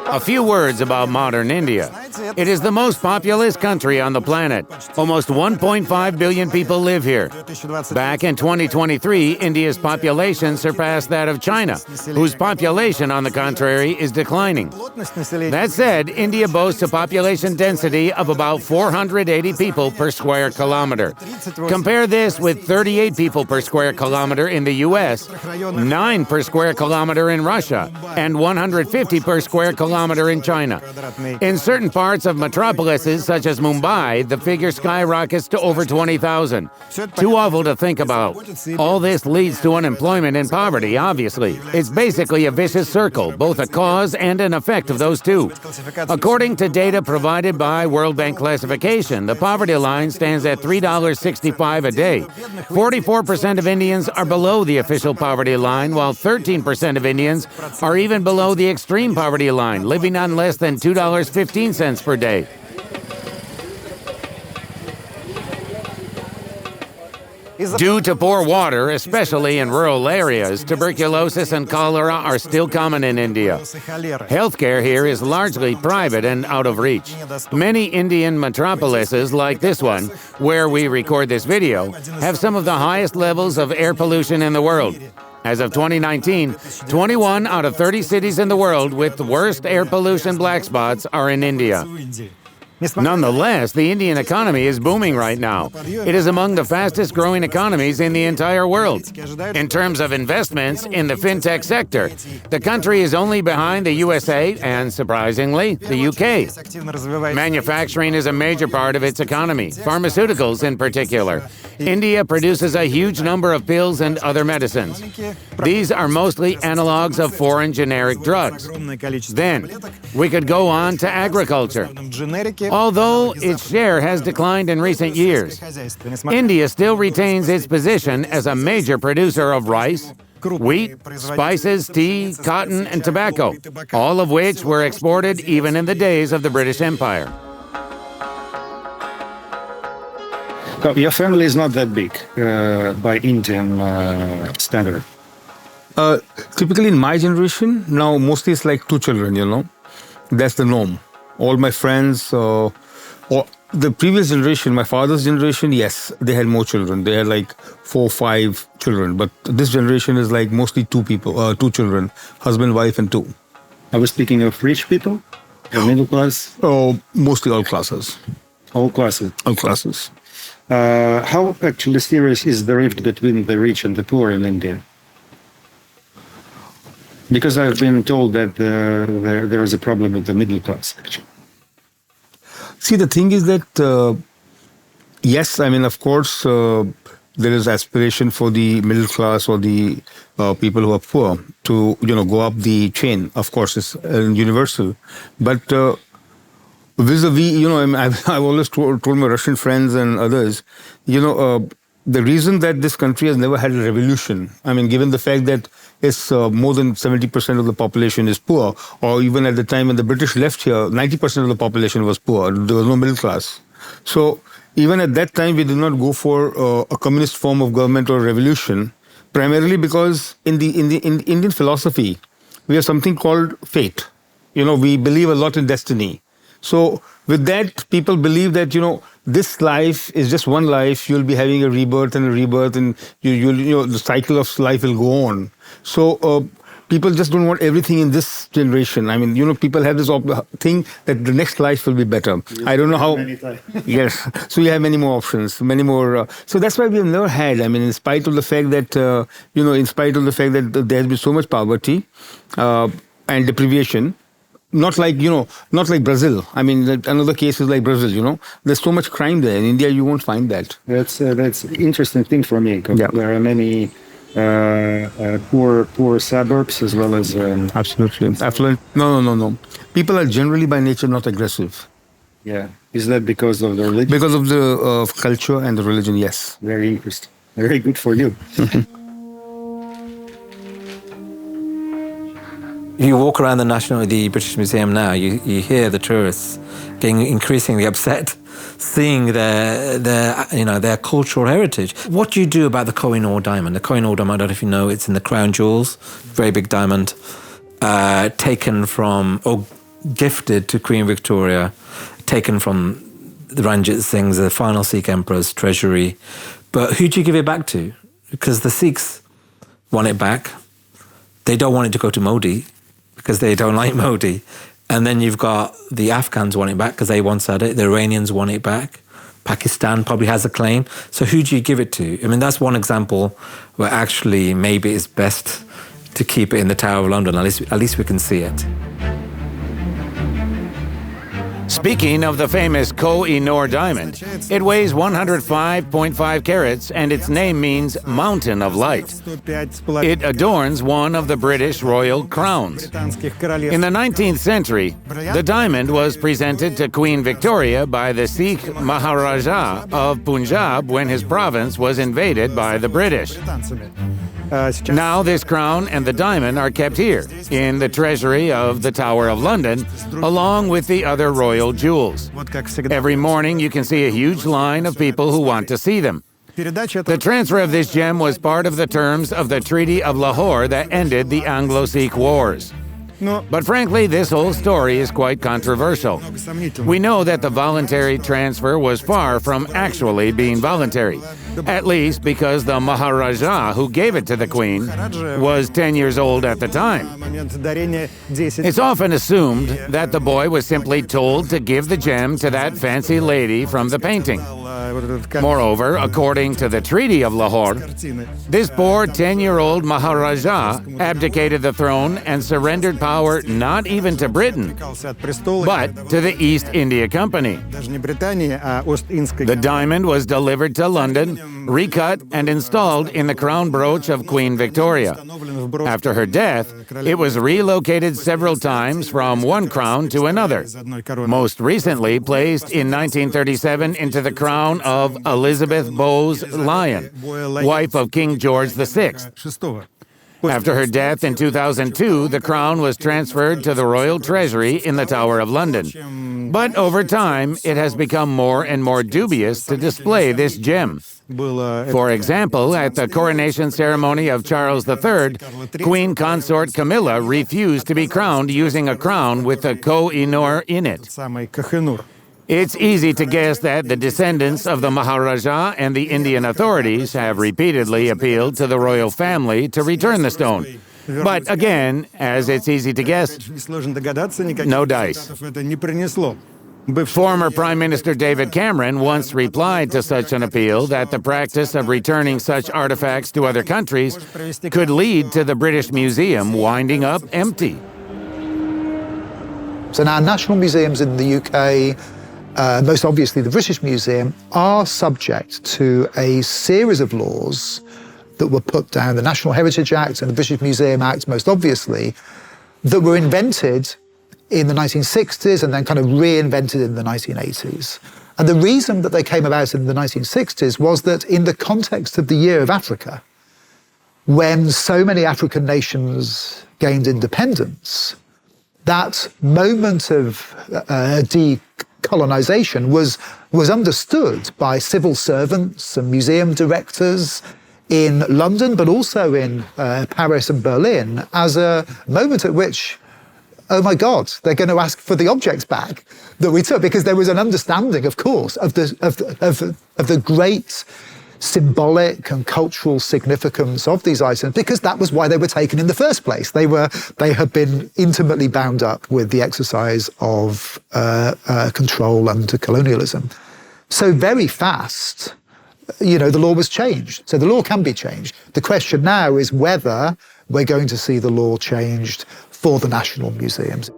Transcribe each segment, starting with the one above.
A few words about modern India. It is the most populous country on the planet. Almost 1.5 billion people live here. Back in 2023, India's population surpassed that of China, whose population, on the contrary, is declining. That said, India boasts a population density of about 480 people per square kilometer. Compare this with 38 people per square kilometer in the US, 9 per square kilometer in Russia, and 150 per square kilometer in China. In certain parts of metropolises such as Mumbai, the figure skyrockets to over 20,000. Too awful to think about. All this leads to unemployment and poverty, obviously. It's basically a vicious circle, both a cause and an effect of those two. According to data provided by World Bank Classification, the poverty line stands at $3.65 a day. 44% of Indians are below the official poverty line, while 13% of Indians are even below the extreme poverty line, living on less than $2.15 per day. Due to poor water, especially in rural areas, tuberculosis and cholera are still common in India. Healthcare here is largely private and out of reach. Many Indian metropolises, like this one, where we record this video, have some of the highest levels of air pollution in the world. As of 2019, 21 out of 30 cities in the world with the worst air pollution black spots are in India. Nonetheless, the Indian economy is booming right now. It is among the fastest growing economies in the entire world. In terms of investments in the fintech sector, the country is only behind the USA and, surprisingly, the UK. Manufacturing is a major part of its economy, pharmaceuticals in particular. India produces a huge number of pills and other medicines. These are mostly analogs of foreign generic drugs. Then, we could go on to agriculture. Although its share has declined in recent years, India still retains its position as a major producer of rice, wheat, spices, tea, cotton, and tobacco, all of which were exported even in the days of the British Empire. Your family is not that big by Indian standard. Typically in my generation, now mostly it's like 2 children, That's the norm. All my friends, or the previous generation, my father's generation, yes, they had more children. They had like 4, 5 children. But this generation is like mostly 2 children, husband, wife, and 2. I was speaking of rich people, or middle class? Oh, mostly all classes. All classes? All classes. How actually serious is the rift between the rich and the poor in India? Because I've been told that there is a problem with the middle class, actually. See, the thing is that, yes, I mean, of course, there is aspiration for the middle class or the people who are poor to, go up the chain. Of course, it's universal. But vis-a-vis, I've always told my Russian friends and others, the reason that this country has never had a revolution, I mean, given the fact that it's more than 70% of the population is poor, or even at the time when the British left here, 90% of the population was poor. There was no middle class. So even at that time, we did not go for a communist form of government or revolution, primarily because in the Indian philosophy, we have something called fate. We believe a lot in destiny. So with that, people believe that, this life is just one life. You'll be having a rebirth, and the cycle of life will go on. So people just don't want everything in this generation. I mean, people have this thing that the next life will be better. I don't know how. Yes. So you have many more options, many more. So that's why we have never had. I mean, in spite of the fact that, there has been so much poverty and deprivation. Not like Brazil. I mean, another case is like Brazil, There's so much crime there. In India, you won't find that. That's an interesting thing for me. Yeah. There are many poor suburbs as well as... Absolutely. Affluent. No. People are generally by nature not aggressive. Yeah. Is that because of the religion? Because of the culture and the religion, yes. Very interesting. Very good for you. You walk around the British Museum now, you hear the tourists getting increasingly upset seeing their cultural heritage. What do you do about the Koh-i-Noor diamond? The Koh-i-Noor diamond, I don't know if you know, it's in the crown jewels, very big diamond, taken from, or gifted to Queen Victoria, taken from the Ranjit Singh's, the final Sikh emperor's treasury. But who do you give it back to? Because the Sikhs want it back. They don't want it to go to Modi because they don't like Modi. And then you've got the Afghans want it back because they once had it. The Iranians want it back. Pakistan probably has a claim. So who do you give it to? I mean, that's one example where actually maybe it's best to keep it in the Tower of London. At least we can see it. Speaking of the famous Koh-i-Noor diamond, it weighs 105.5 carats and its name means Mountain of Light. It adorns one of the British royal crowns. In the 19th century, the diamond was presented to Queen Victoria by the Sikh Maharaja of Punjab when his province was invaded by the British. Now this crown and the diamond are kept here, in the treasury of the Tower of London, along with the other royal jewels. Every morning you can see a huge line of people who want to see them. The transfer of this gem was part of the terms of the Treaty of Lahore that ended the Anglo-Sikh Wars. But frankly, this whole story is quite controversial. We know that the voluntary transfer was far from actually being voluntary, at least because the Maharaja who gave it to the Queen was 10 years old at the time. It's often assumed that the boy was simply told to give the gem to that fancy lady from the painting. Moreover, according to the Treaty of Lahore, this poor 10-year-old Maharaja abdicated the throne and surrendered power not even to Britain, but to the East India Company. The diamond was delivered to London, recut and installed in the crown brooch of Queen Victoria. After her death, it was relocated several times from one crown to another, most recently placed in 1937 into the crown of Elizabeth Bowes-Lyon, wife of King George VI. After her death in 2002, the crown was transferred to the Royal Treasury in the Tower of London. But over time, it has become more and more dubious to display this gem. For example, at the coronation ceremony of Charles III, Queen Consort Camilla refused to be crowned using a crown with the Koh-i-Noor in it. It's easy to guess that the descendants of the Maharaja and the Indian authorities have repeatedly appealed to the royal family to return the stone. But again, as it's easy to guess, no dice. Former Prime Minister David Cameron once replied to such an appeal that the practice of returning such artifacts to other countries could lead to the British Museum winding up empty. So now national museums in the UK, most obviously the British Museum, are subject to a series of laws that were put down, the National Heritage Act and the British Museum Act most obviously, that were invented in the 1960s and then kind of reinvented in the 1980s. And the reason that they came about in the 1960s was that in the context of the Year of Africa, when so many African nations gained independence, that moment of decolonization was understood by civil servants and museum directors in London, but also in Paris and Berlin, as a moment at which, oh my God, they're going to ask for the objects back that we took, because there was an understanding, of course, of the great symbolic and cultural significance of these items, because that was why they were taken in the first place. They had been intimately bound up with the exercise of control under colonialism. So very fast, the law was changed. So the law can be changed. The question now is whether we're going to see the law changed for the national museums.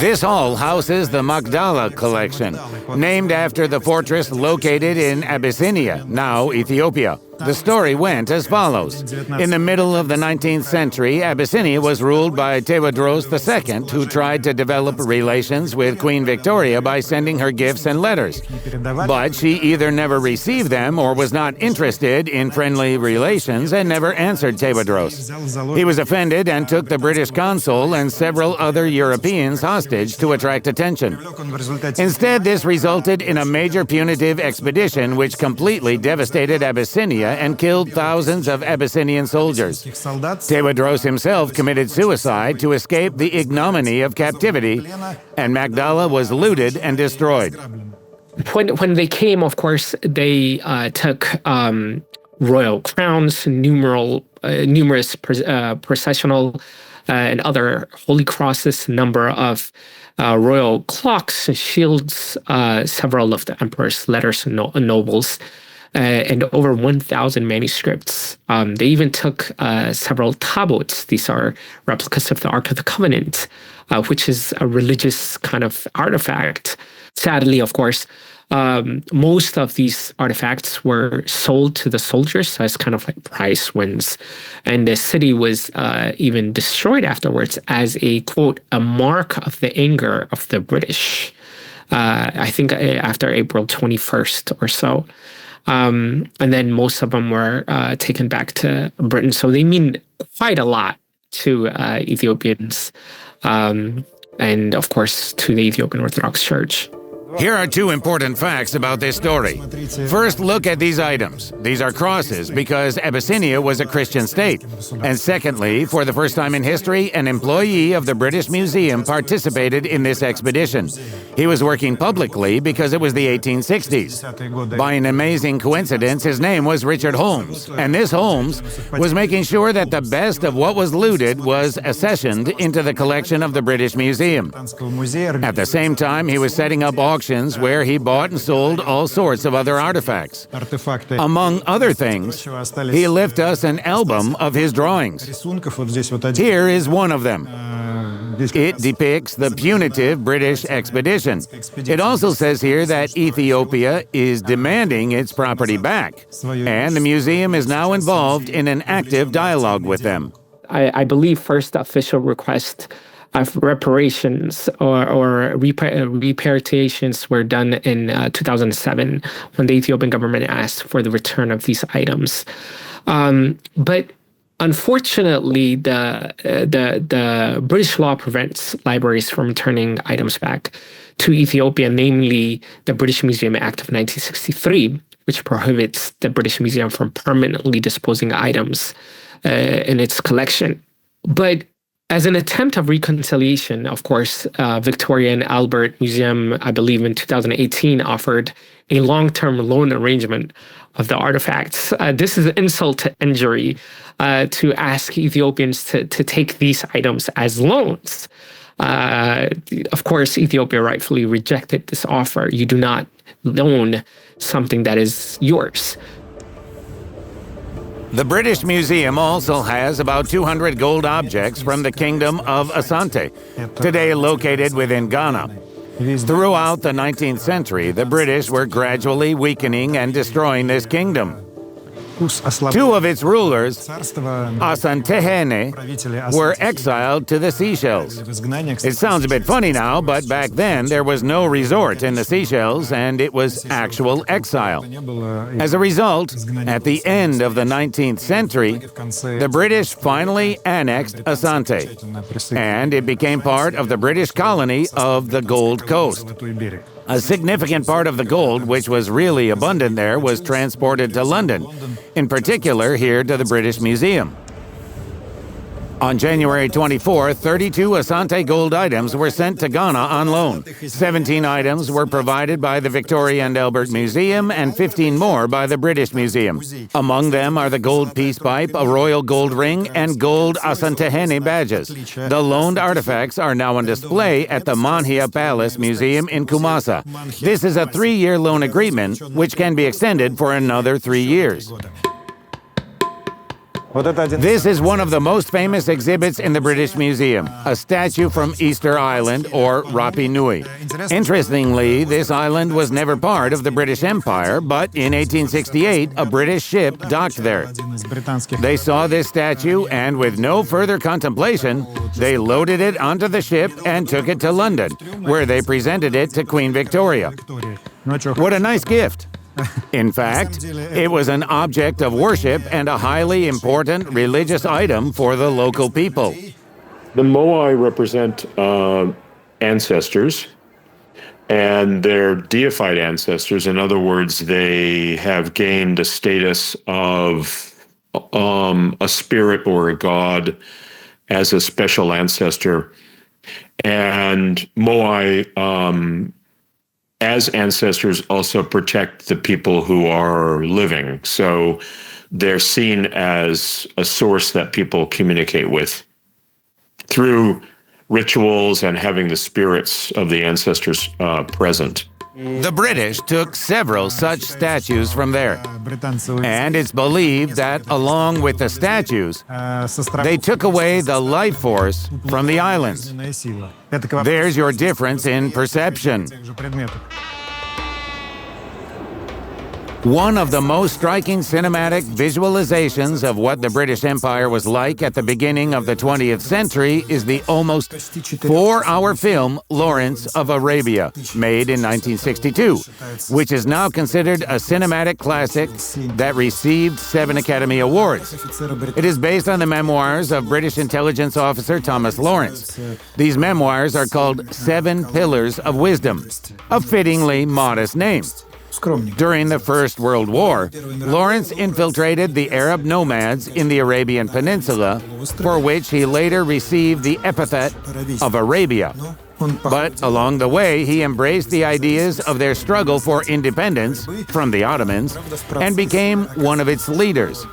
This hall houses the Magdala collection, named after the fortress located in Abyssinia, now Ethiopia. The story went as follows. In the middle of the 19th century, Abyssinia was ruled by Tewodros II, who tried to develop relations with Queen Victoria by sending her gifts and letters. But she either never received them or was not interested in friendly relations and never answered Tewodros. He was offended and took the British consul and several other Europeans hostage to attract attention. Instead, this resulted in a major punitive expedition which completely devastated Abyssinia and killed thousands of Abyssinian soldiers. Tewodros himself committed suicide to escape the ignominy of captivity, and Magdala was looted and destroyed. When they came, of course, they took royal crowns, numerous processional and other holy crosses, number of royal clocks, shields, several of the emperor's letters and nobles, and over 1,000 manuscripts. They even took several tablets. These are replicas of the Ark of the Covenant, which is a religious kind of artifact. Sadly, of course, most of these artifacts were sold to the soldiers as kind of like prize wins. And the city was even destroyed afterwards as a, quote, a mark of the anger of the British, I think after April 21st or so. And then most of them were taken back to Britain. So they mean quite a lot to Ethiopians and, of course, to the Ethiopian Orthodox Church. Here are two important facts about this story. First, look at these items. These are crosses because Abyssinia was a Christian state. And secondly, for the first time in history, an employee of the British Museum participated in this expedition. He was working publicly because it was the 1860s. By an amazing coincidence, his name was Richard Holmes. And this Holmes was making sure that the best of what was looted was accessioned into the collection of the British Museum. At the same time, he was setting up auctions where he bought and sold all sorts of other artifacts. Among other things, he left us an album of his drawings. Here is one of them. It depicts the punitive British expedition. It also says here that Ethiopia is demanding its property back, and the museum is now involved in an active dialogue with them. I believe first official request of reparations or repatriations were done in 2007 when the Ethiopian government asked for the return of these items. But unfortunately, the British law prevents libraries from returning items back to Ethiopia, namely the British Museum Act of 1963, which prohibits the British Museum from permanently disposing items in its collection. But as an attempt of reconciliation, of course, Victoria and Albert Museum, I believe in 2018, offered a long-term loan arrangement of the artifacts. This is an insult to injury to ask Ethiopians to take these items as loans. Of course, Ethiopia rightfully rejected this offer. You do not loan something that is yours. The British Museum also has about 200 gold objects from the Kingdom of Asante, today located within Ghana. Throughout the 19th century, the British were gradually weakening and destroying this kingdom. Two of its rulers, Asantehene, were exiled to the Seychelles. It sounds a bit funny now, but back then there was no resort in the Seychelles and it was actual exile. As a result, at the end of the 19th century, the British finally annexed Asante, and it became part of the British colony of the Gold Coast. A significant part of the gold, which was really abundant there, was transported to London, in particular here to the British Museum. On January 24, 32 Asante gold items were sent to Ghana on loan. 17 items were provided by the Victoria and Albert Museum and 15 more by the British Museum. Among them are the gold peace pipe, a royal gold ring, and gold Asantehene badges. The loaned artifacts are now on display at the Manhia Palace Museum in Kumasi. This is a 3-year loan agreement, which can be extended for another 3 years. This is one of the most famous exhibits in the British Museum, a statue from Easter Island, or Rapa Nui. Interestingly, this island was never part of the British Empire, but in 1868, a British ship docked there. They saw this statue, and with no further contemplation, they loaded it onto the ship and took it to London, where they presented it to Queen Victoria. What a nice gift! In fact, it was an object of worship and a highly important religious item for the local people. The Moai represent ancestors, and they're deified ancestors. In other words, they have gained a status of a spirit or a god as a special ancestor. And Moai, as ancestors, also protect the people who are living. So they're seen as a source that people communicate with through rituals and having the spirits of the ancestors present. The British took several such statues from there, and it's believed that along with the statues, they took away the life force from the islands. There's your difference in perception. One of the most striking cinematic visualizations of what the British Empire was like at the beginning of the 20th century is the almost 4-hour film Lawrence of Arabia, made in 1962, which is now considered a cinematic classic that received 7 Academy Awards. It is based on the memoirs of British intelligence officer Thomas Lawrence. These memoirs are called 7 Pillars of Wisdom, a fittingly modest name. During the First World War, Lawrence infiltrated the Arab nomads in the Arabian Peninsula, for which he later received the epithet of Arabia. But along the way, he embraced the ideas of their struggle for independence from the Ottomans and became one of its leaders.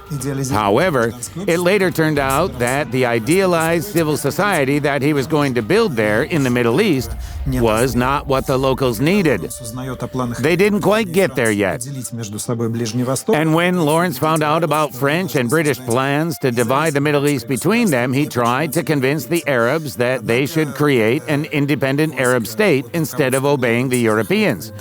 However, it later turned out that the idealized civil society that he was going to build there in the Middle East was not what the locals needed. They didn't quite get there yet. And when Lawrence found out about French and British plans to divide the Middle East between them, he tried to convince the Arabs that they should create an independent Arab state instead of obeying the Europeans.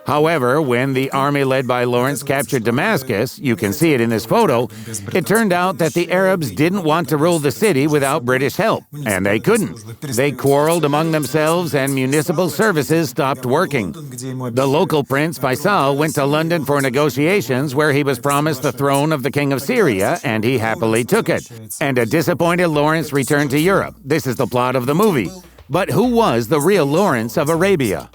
However, when the army led by Lawrence captured Damascus, you can see it in this photo, it turned out that the Arabs didn't want to rule the city without British help, and they couldn't. They quarreled among themselves and municipal services stopped working. The local prince, Faisal, went to London for negotiations where he was promised the throne of the king of Syria, and he happily took it. And a disappointed Lawrence returned to Europe. This is the plot of the movie. But who was the real Lawrence of Arabia?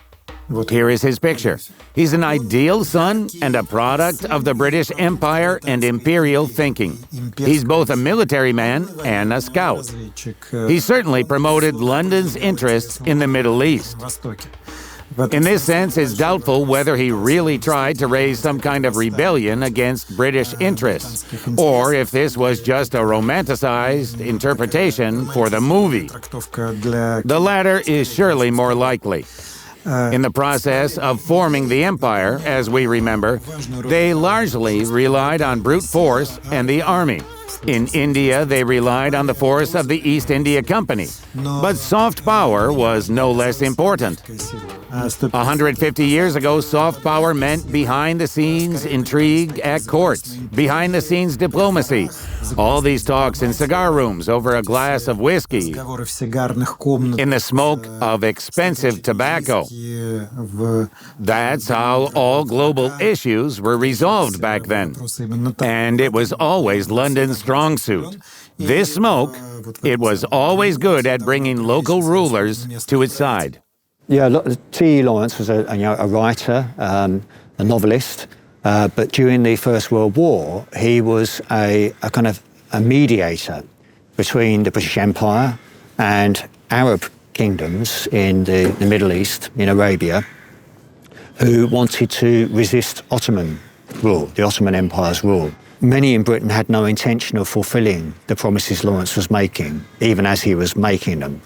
Here is his picture. He's an ideal son and a product of the British Empire and imperial thinking. He's both a military man and a scout. He certainly promoted London's interests in the Middle East. In this sense, it's doubtful whether he really tried to raise some kind of rebellion against British interests, or if this was just a romanticized interpretation for the movie. The latter is surely more likely. In the process of forming the empire, as we remember, they largely relied on brute force and the army. In India, they relied on the force of the East India Company. But soft power was no less important. 150 years ago, soft power meant behind-the-scenes intrigue at courts, behind-the-scenes diplomacy, all these talks in cigar rooms over a glass of whiskey, in the smoke of expensive tobacco. That's how all global issues were resolved back then. And it was always London's strong suit. This smoke, it was always good at bringing local rulers to its side. Yeah, T. Lawrence was a writer, a novelist, but during the First World War, he was a kind of a mediator between the British Empire and Arab kingdoms in the Middle East, in Arabia, who wanted to resist Ottoman rule, the Ottoman Empire's rule. Many in Britain had no intention of fulfilling the promises Lawrence was making, even as he was making them.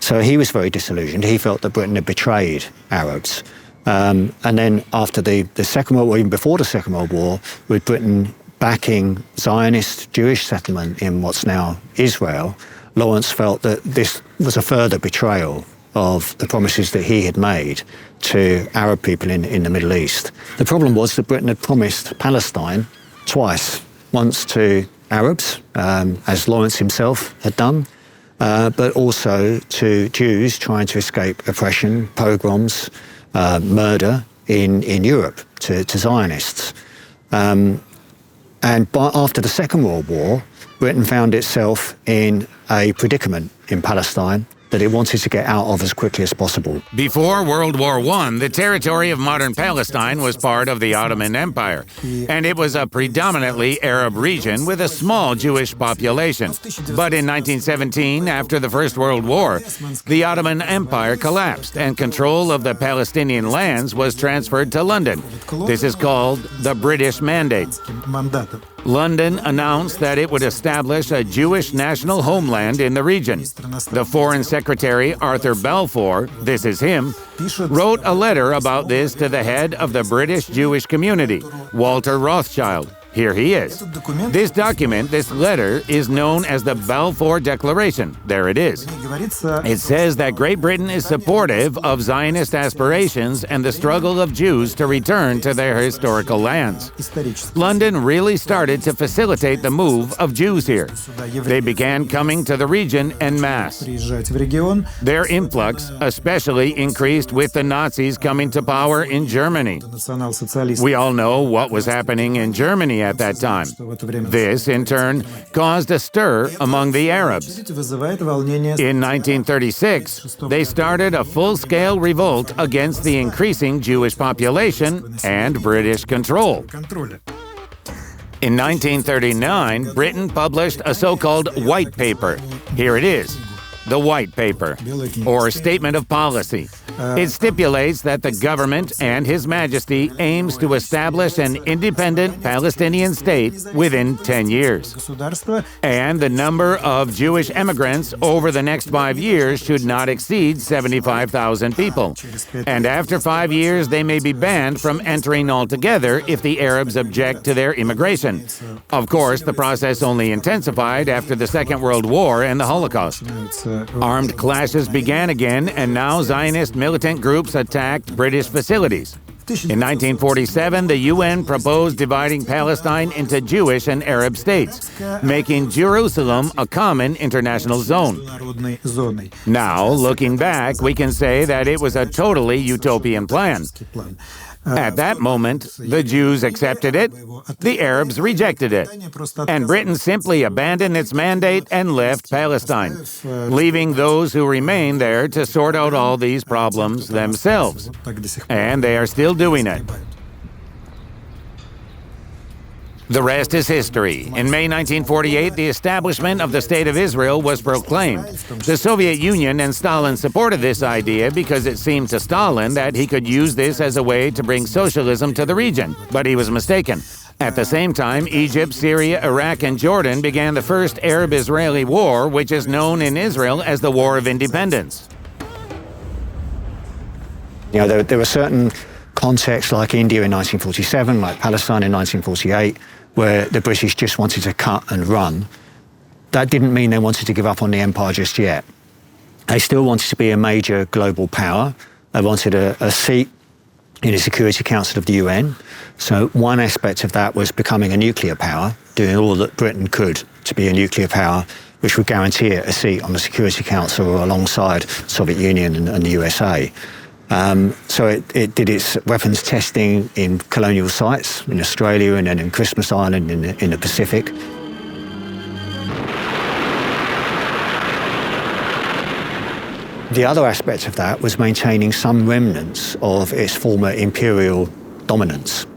So he was very disillusioned. He felt that Britain had betrayed Arabs. And then after the Second World War, even before the Second World War, with Britain backing Zionist Jewish settlement in what's now Israel, Lawrence felt that this was a further betrayal of the promises that he had made to Arab people in the Middle East. The problem was that Britain had promised Palestine twice, once to Arabs, as Lawrence himself had done, but also to Jews trying to escape oppression, pogroms, murder in Europe, to Zionists. After the Second World War, Britain found itself in a predicament in Palestine that it wanted to get out of as quickly as possible. Before World War I, the territory of modern Palestine was part of the Ottoman Empire, and it was a predominantly Arab region with a small Jewish population. But in 1917, after the First World War, the Ottoman Empire collapsed, and control of the Palestinian lands was transferred to London. This is called the British Mandate. London announced that it would establish a Jewish national homeland in the region. The Foreign Secretary Arthur Balfour, this is him, wrote a letter about this to the head of the British Jewish community, Walter Rothschild. Here he is. This document, this letter, is known as the Balfour Declaration. There it is. It says that Great Britain is supportive of Zionist aspirations and the struggle of Jews to return to their historical lands. London really started to facilitate the move of Jews here. They began coming to the region en masse. Their influx especially increased with the Nazis coming to power in Germany. We all know what was happening in Germany at that time. This, in turn, caused a stir among the Arabs. In 1936, they started a full-scale revolt against the increasing Jewish population and British control. In 1939, Britain published a so-called White Paper. Here it is, the White Paper, or Statement of Policy. It stipulates that the government and His Majesty aims to establish an independent Palestinian state within 10 years. And the number of Jewish immigrants over the next 5 years should not exceed 75,000 people. And after 5 years, they may be banned from entering altogether if the Arabs object to their immigration. Of course, the process only intensified after the Second World War and the Holocaust. Armed clashes began again, and now Zionist militant groups attacked British facilities. In 1947, the UN proposed dividing Palestine into Jewish and Arab states, making Jerusalem a common international zone. Now, looking back, we can say that it was a totally utopian plan. At that moment, the Jews accepted it, the Arabs rejected it, and Britain simply abandoned its mandate and left Palestine, leaving those who remain there to sort out all these problems themselves. And they are still doing it. The rest is history. In May 1948, the establishment of the State of Israel was proclaimed. The Soviet Union and Stalin supported this idea because it seemed to Stalin that he could use this as a way to bring socialism to the region, but he was mistaken. At the same time, Egypt, Syria, Iraq, and Jordan began the first Arab-Israeli war, which is known in Israel as the War of Independence. You know, there were certain contexts like India in 1947, like Palestine in 1948, where the British just wanted to cut and run. That didn't mean they wanted to give up on the empire just yet. They still wanted to be a major global power. They wanted a seat in the Security Council of the UN. So one aspect of that was becoming a nuclear power, doing all that Britain could to be a nuclear power, which would guarantee it a seat on the Security Council alongside the Soviet Union and the USA. So it did its weapons testing in colonial sites in Australia and then in Christmas Island in the Pacific. The other aspect of that was maintaining some remnants of its former imperial dominance.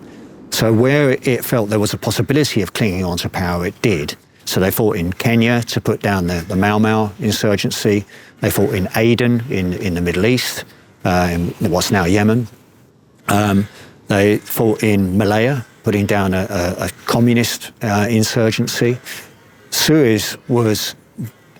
So where it felt there was a possibility of clinging on to power, it did. So they fought in Kenya to put down the Mau Mau insurgency. They fought in Aden in the Middle East, in what's now Yemen. They fought in Malaya, putting down a communist insurgency. Suez was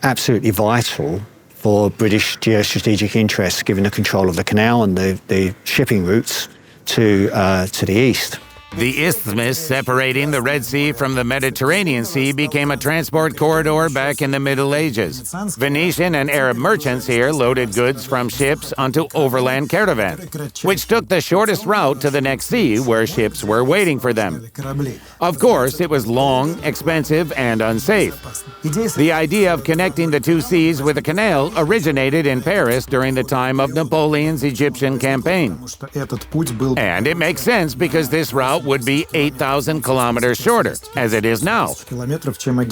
absolutely vital for British geostrategic interests, given the control of the canal and the shipping routes to the east. The isthmus separating the Red Sea from the Mediterranean Sea became a transport corridor back in the Middle Ages. Venetian and Arab merchants here loaded goods from ships onto overland caravans, which took the shortest route to the next sea where ships were waiting for them. Of course, it was long, expensive, and unsafe. The idea of connecting the two seas with a canal originated in Paris during the time of Napoleon's Egyptian campaign. And it makes sense because this route would be 8,000 kilometers shorter, as it is now,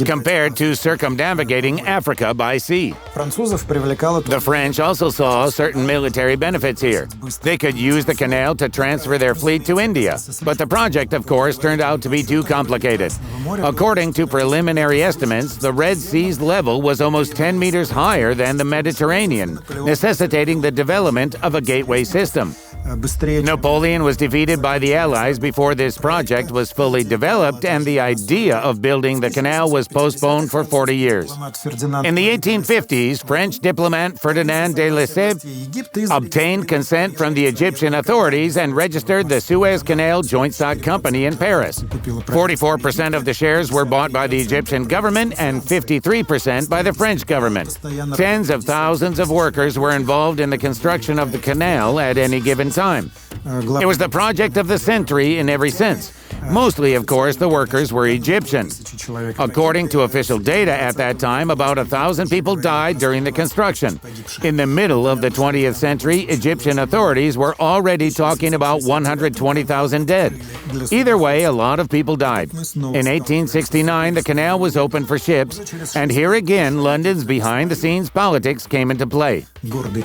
compared to circumnavigating Africa by sea. The French also saw certain military benefits here. They could use the canal to transfer their fleet to India, but the project, of course, turned out to be too complicated. According to preliminary estimates, the Red Sea's level was almost 10 meters higher than the Mediterranean, necessitating the development of a gateway system. Napoleon was defeated by the Allies before this project was fully developed, and the idea of building the canal was postponed for 40 years. In the 1850s, French diplomat Ferdinand de Lesseps obtained consent from the Egyptian authorities and registered the Suez Canal Joint Stock Company in Paris. 44% of the shares were bought by the Egyptian government and 53% by the French government. Tens of thousands of workers were involved in the construction of the canal at any given time. It was the project of the century in every sense. Mostly, of course, the workers were Egyptian. According to official data at that time, about 1,000 people died during the construction. In the middle of the 20th century, Egyptian authorities were already talking about 120,000 dead. Either way, a lot of people died. In 1869, the canal was opened for ships, and here again, London's behind-the-scenes politics came into play.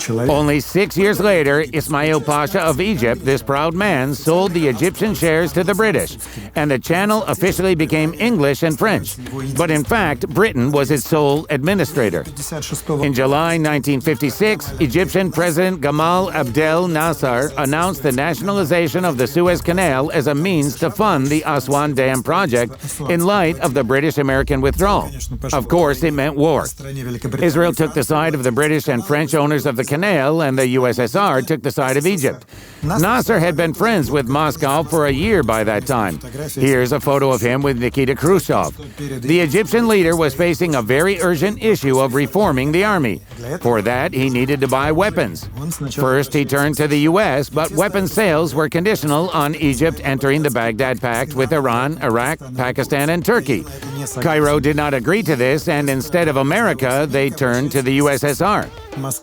Only 6 years later, Ismail Pasha of Egypt, this proud man, sold the Egyptian shares to the British, and the channel officially became English and French. But in fact, Britain was its sole administrator. In July 1956, Egyptian President Gamal Abdel Nasser announced the nationalization of the Suez Canal as a means to fund the Aswan Dam project in light of the British-American withdrawal. Of course, it meant war. Israel took the side of the British and French owners of the canal, and the USSR took the side of Egypt. Nasser had been friends with Moscow for a year by that time. Here's a photo of him with Nikita Khrushchev. The Egyptian leader was facing a very urgent issue of reforming the army. For that, he needed to buy weapons. First, he turned to the U.S., but weapons sales were conditional on Egypt entering the Baghdad Pact with Iran, Iraq, Pakistan, and Turkey. Cairo did not agree to this, and instead of America, they turned to the USSR.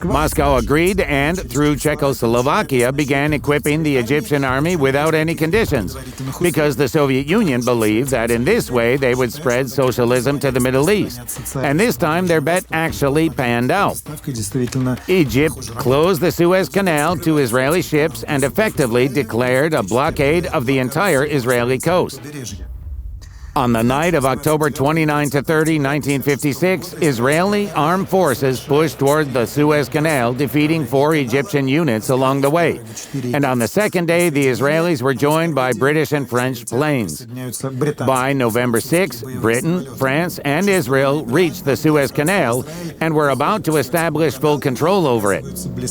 Moscow agreed and, through Czechoslovakia, began equipping the Egyptian army without any conditions, because the Soviet Union believed that in this way they would spread socialism to the Middle East. And this time their bet actually panned out. Egypt closed the Suez Canal to Israeli ships and effectively declared a blockade of the entire Israeli coast. On the night of October 29 to 30, 1956, Israeli armed forces pushed toward the Suez Canal, defeating 4 Egyptian units along the way. And on the second day, the Israelis were joined by British and French planes. By November 6, Britain, France, and Israel reached the Suez Canal and were about to establish full control over it.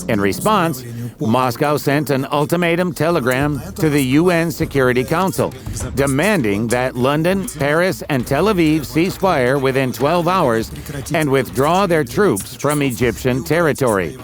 In response, Moscow sent an ultimatum telegram to the UN Security Council, demanding that London, Paris, and Tel Aviv cease fire within 12 hours and withdraw their troops from Egyptian territory.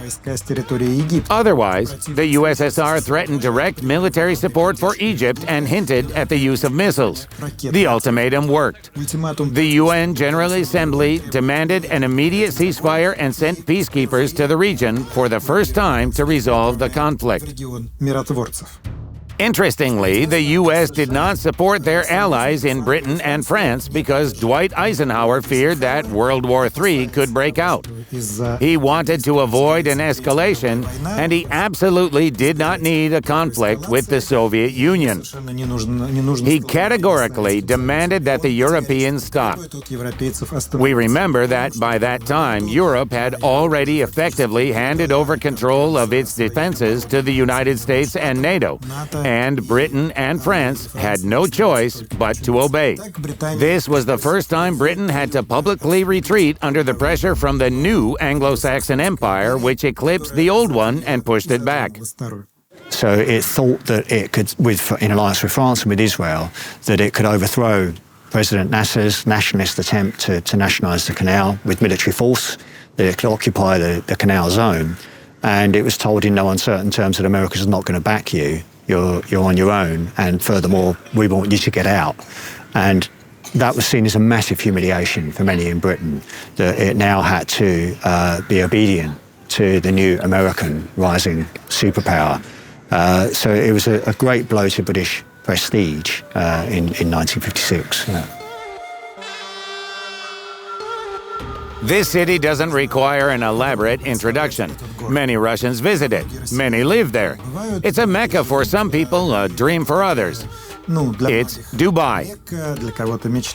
Otherwise, the USSR threatened direct military support for Egypt and hinted at the use of missiles. The ultimatum worked. The UN General Assembly demanded an immediate ceasefire and sent peacekeepers to the region for the first time to resolve the conflict. Interestingly, the U.S. did not support their allies in Britain and France because Dwight Eisenhower feared that World War III could break out. He wanted to avoid an escalation, and he absolutely did not need a conflict with the Soviet Union. He categorically demanded that the Europeans stop. We remember that by that time, Europe had already effectively handed over control of its defenses to the United States and NATO, and Britain and France had no choice but to obey. This was the first time Britain had to publicly retreat under the pressure from the new Anglo-Saxon Empire, which eclipsed the old one and pushed it back. So it thought that it could, in alliance with France and with Israel, that it could overthrow President Nasser's nationalist attempt to nationalise the canal with military force, that it could occupy the canal zone. And it was told in no uncertain terms that America's not going to back you. You're on your own, and furthermore, we want you to get out. And that was seen as a massive humiliation for many in Britain, that it now had to be obedient to the new American rising superpower. So it was a great blow to British prestige in 1956. Yeah. This city doesn't require an elaborate introduction. Many Russians visit it. Many live there. It's a mecca for some people, a dream for others. It's Dubai.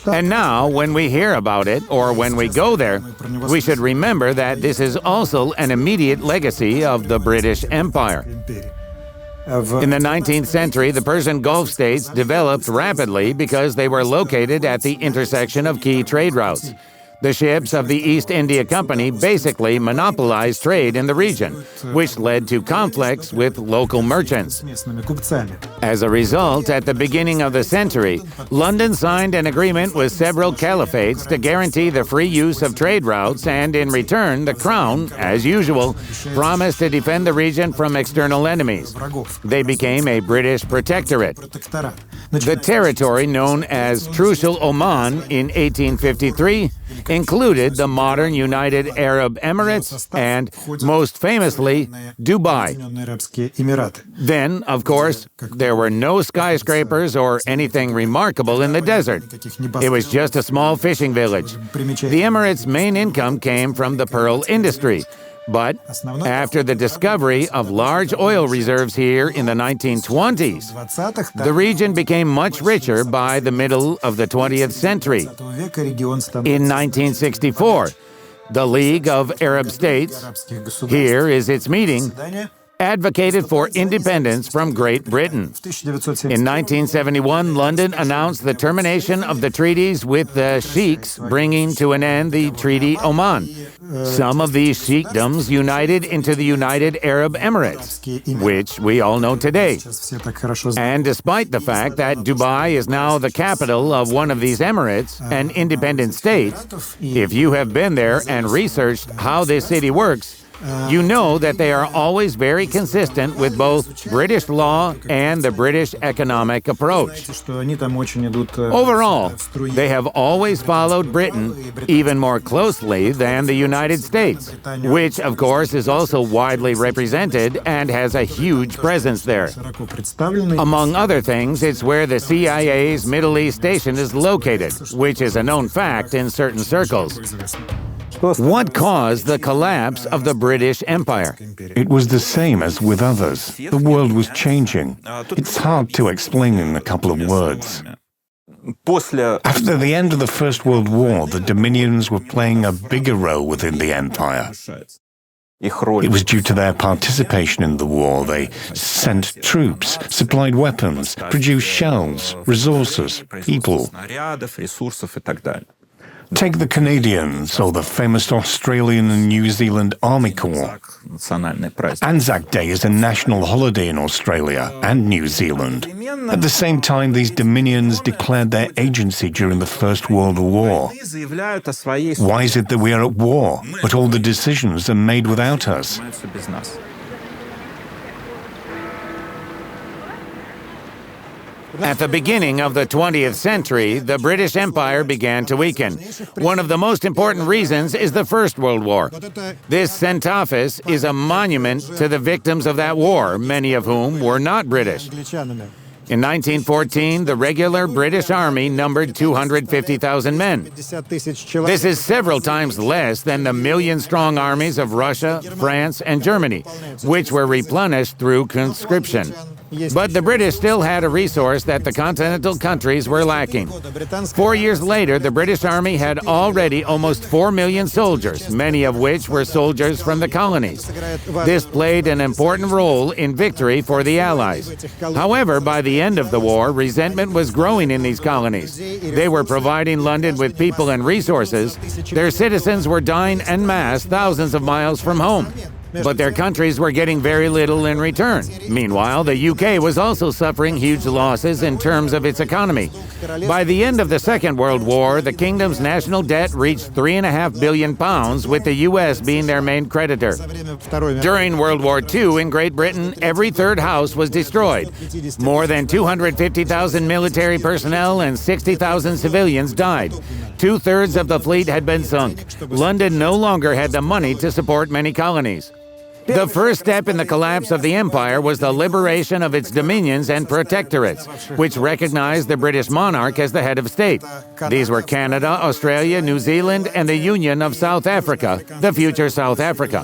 And now, when we hear about it, or when we go there, we should remember that this is also an immediate legacy of the British Empire. In the 19th century, the Persian Gulf states developed rapidly because they were located at the intersection of key trade routes. The ships of the East India Company basically monopolized trade in the region, which led to conflicts with local merchants. As a result, at the beginning of the century, London signed an agreement with several caliphates to guarantee the free use of trade routes, and in return, the Crown, as usual, promised to defend the region from external enemies. They became a British protectorate. The territory known as Trucial Oman in 1853 included the modern United Arab Emirates and, most famously, Dubai. Then, of course, there were no skyscrapers or anything remarkable in the desert. It was just a small fishing village. The Emirates' main income came from the pearl industry. But after the discovery of large oil reserves here in the 1920s, the region became much richer by the middle of the 20th century. In 1964, the League of Arab States, here is its meeting, advocated for independence from Great Britain. In 1971, London announced the termination of the treaties with the sheiks, bringing to an end the Treaty Oman. Some of these sheikdoms united into the United Arab Emirates, which we all know today. And despite the fact that Dubai is now the capital of one of these emirates, an independent state, if you have been there and researched how this city works, you know that they are always very consistent with both British law and the British economic approach. Overall, they have always followed Britain even more closely than the United States, which, of course, is also widely represented and has a huge presence there. Among other things, it's where the CIA's Middle East station is located, which is a known fact in certain circles. What caused the collapse of the British Empire? It was the same as with others. The world was changing. It's hard to explain in a couple of words. After the end of the First World War, the Dominions were playing a bigger role within the empire. It was due to their participation in the war. They sent troops, supplied weapons, produced shells, resources, people. Take the Canadians or the famous Australian and New Zealand Army Corps. Anzac Day is a national holiday in Australia and New Zealand. At the same time, these dominions declared their agency during the First World War. Why is it that we are at war, but all the decisions are made without us? At the beginning of the 20th century, the British Empire began to weaken. One of the most important reasons is the First World War. This centaphis is a monument to the victims of that war, many of whom were not British. In 1914, the regular British Army numbered 250,000 men. This is several times less than the million-strong armies of Russia, France, and Germany, which were replenished through conscription. But the British still had a resource that the continental countries were lacking. 4 years later, the British Army had already almost 4 million soldiers, many of which were soldiers from the colonies. This played an important role in victory for the Allies. However, by the end of the war, resentment was growing in these colonies. They were providing London with people and resources. Their citizens were dying en masse thousands of miles from home. but their countries were getting very little in return. Meanwhile, the UK was also suffering huge losses in terms of its economy. By the end of the Second World War, the kingdom's national debt reached £3.5 billion, with the US being their main creditor. During World War II in Great Britain, every third house was destroyed. More than 250,000 military personnel and 60,000 civilians died. Two-thirds of the fleet had been sunk. London no longer had the money to support many colonies. The first step in the collapse of the empire was the liberation of its dominions and protectorates, which recognized the British monarch as the head of state. These were Canada, Australia, New Zealand, and the Union of South Africa, the future South Africa.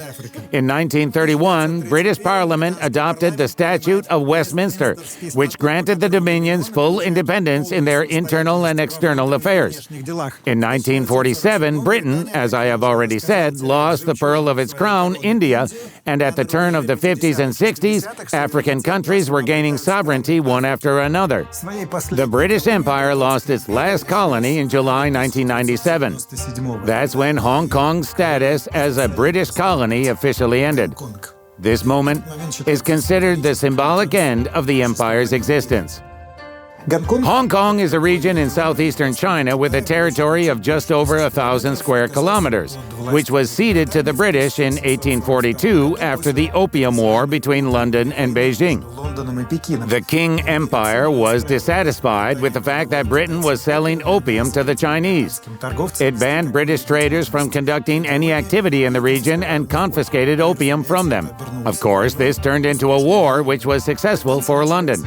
In 1931, British Parliament adopted the Statute of Westminster, which granted the Dominions full independence in their internal and external affairs. In 1947, Britain, as I have already said, lost the pearl of its crown, India, and at the turn of the 50s and 60s, African countries were gaining sovereignty one after another. The British Empire lost its last colony in July 1997. That's when Hong Kong's status as a British colony officially ended. This moment is considered the symbolic end of the empire's existence. Hong Kong is a region in southeastern China with a territory of just over 1,000 square kilometers, which was ceded to the British in 1842 after the Opium War between London and Beijing. The Qing Empire was dissatisfied with the fact that Britain was selling opium to the Chinese. It banned British traders from conducting any activity in the region and confiscated opium from them. Of course, this turned into a war which was successful for London.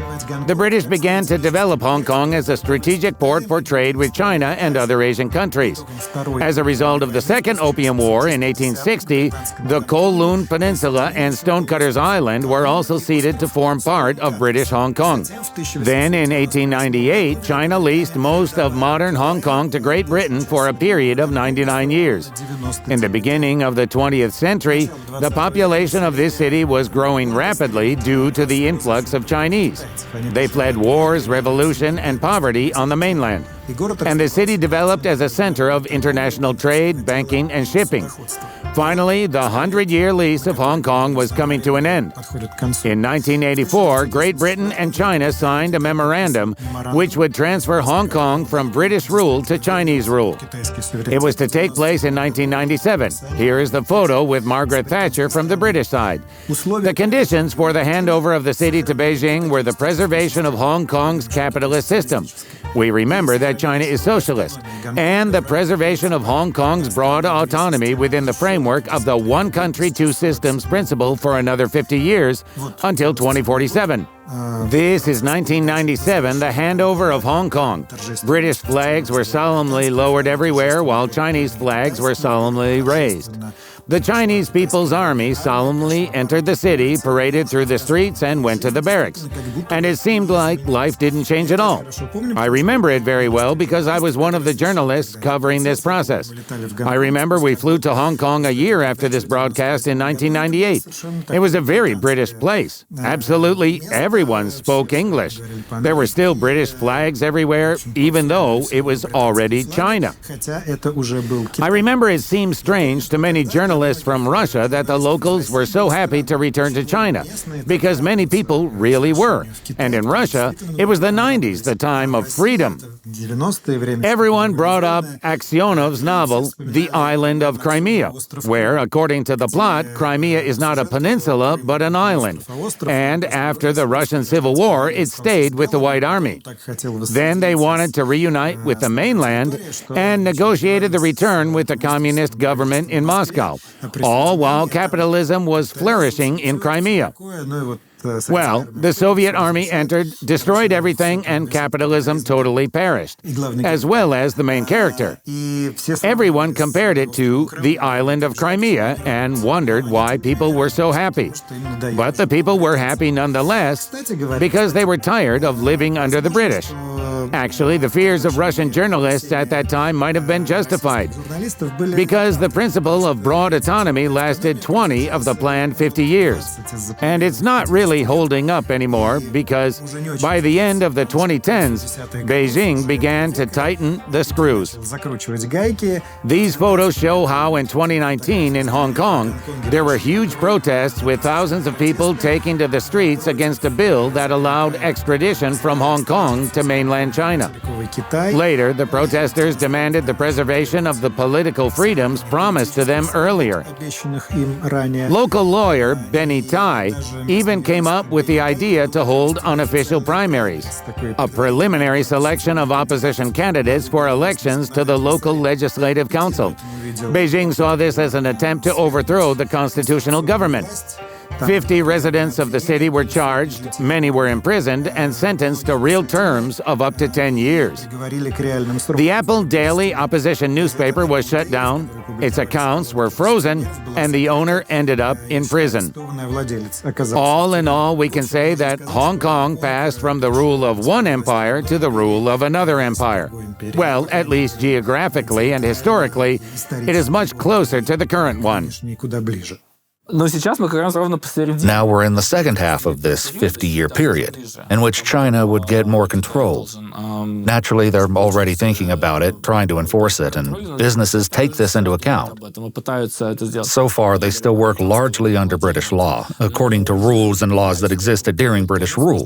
The British began to develop Hong Kong as a strategic port for trade with China and other Asian countries. As a result of the Second Opium War in 1860, the Kowloon Peninsula and Stonecutters Island were also ceded to form part of British Hong Kong. Then in 1898, China leased most of modern Hong Kong to Great Britain for a period of 99 years. In the beginning of the 20th century, the population of this city was growing rapidly due to the influx of Chinese. They fled wars, revolutions, and poverty on the mainland. And the city developed as a center of international trade, banking, and shipping. Finally, the 100-year lease of Hong Kong was coming to an end. In 1984, Great Britain and China signed a memorandum which would transfer Hong Kong from British rule to Chinese rule. It was to take place in 1997. Here is the photo with Margaret Thatcher from the British side. The conditions for the handover of the city to Beijing were the preservation of Hong Kong's capitalist system. We remember that China is socialist, and the preservation of Hong Kong's broad autonomy within the framework of the one country, two systems principle for another 50 years until 2047. This is 1997, the handover of Hong Kong. British flags were solemnly lowered everywhere, while Chinese flags were solemnly raised. The Chinese People's Army solemnly entered the city, paraded through the streets, and went to the barracks. And it seemed like life didn't change at all. I remember it very well because I was one of the journalists covering this process. I remember we flew to Hong Kong a year after this broadcast in 1998. It was a very British place. Absolutely everyone spoke English. There were still British flags everywhere, even though it was already China. I remember it seemed strange to many journalists from Russia that the locals were so happy to return to China, because many people really were. And in Russia, it was the 90s, the time of freedom. Everyone brought up Aksionov's novel, The Island of Crimea, where, according to the plot, Crimea is not a peninsula, but an island. And after the Russian Civil War, it stayed with the White Army. Then they wanted to reunite with the mainland and negotiated the return with the communist government in Moscow, all while capitalism was flourishing in Crimea. Well, the Soviet army entered, destroyed everything, and capitalism totally perished, as well as the main character. Everyone compared it to the island of Crimea and wondered why people were so happy. But the people were happy nonetheless because they were tired of living under the British. Actually, the fears of Russian journalists at that time might have been justified, because the principle of broad autonomy lasted 20 of the planned 50 years. And it's not really holding up anymore, because by the end of the 2010s, Beijing began to tighten the screws. These photos show how in 2019 in Hong Kong, there were huge protests with thousands of people taking to the streets against a bill that allowed extradition from Hong Kong to mainland China. Later, the protesters demanded the preservation of the political freedoms promised to them earlier. Local lawyer Benny Tai even came up with the idea to hold unofficial primaries, a preliminary selection of opposition candidates for elections to the local legislative council. Beijing saw this as an attempt to overthrow the constitutional government. 50 residents of the city were charged, many were imprisoned, and sentenced to real terms of up to 10 years. The Apple Daily opposition newspaper was shut down, its accounts were frozen, and the owner ended up in prison. All in all, we can say that Hong Kong passed from the rule of one empire to the rule of another empire. Well, at least geographically and historically, it is much closer to the current one. Now we're in the second half of this 50-year period, in which China would get more control. Naturally, they're already thinking about it, trying to enforce it, and businesses take this into account. So far, they still work largely under British law, according to rules and laws that existed during British rule.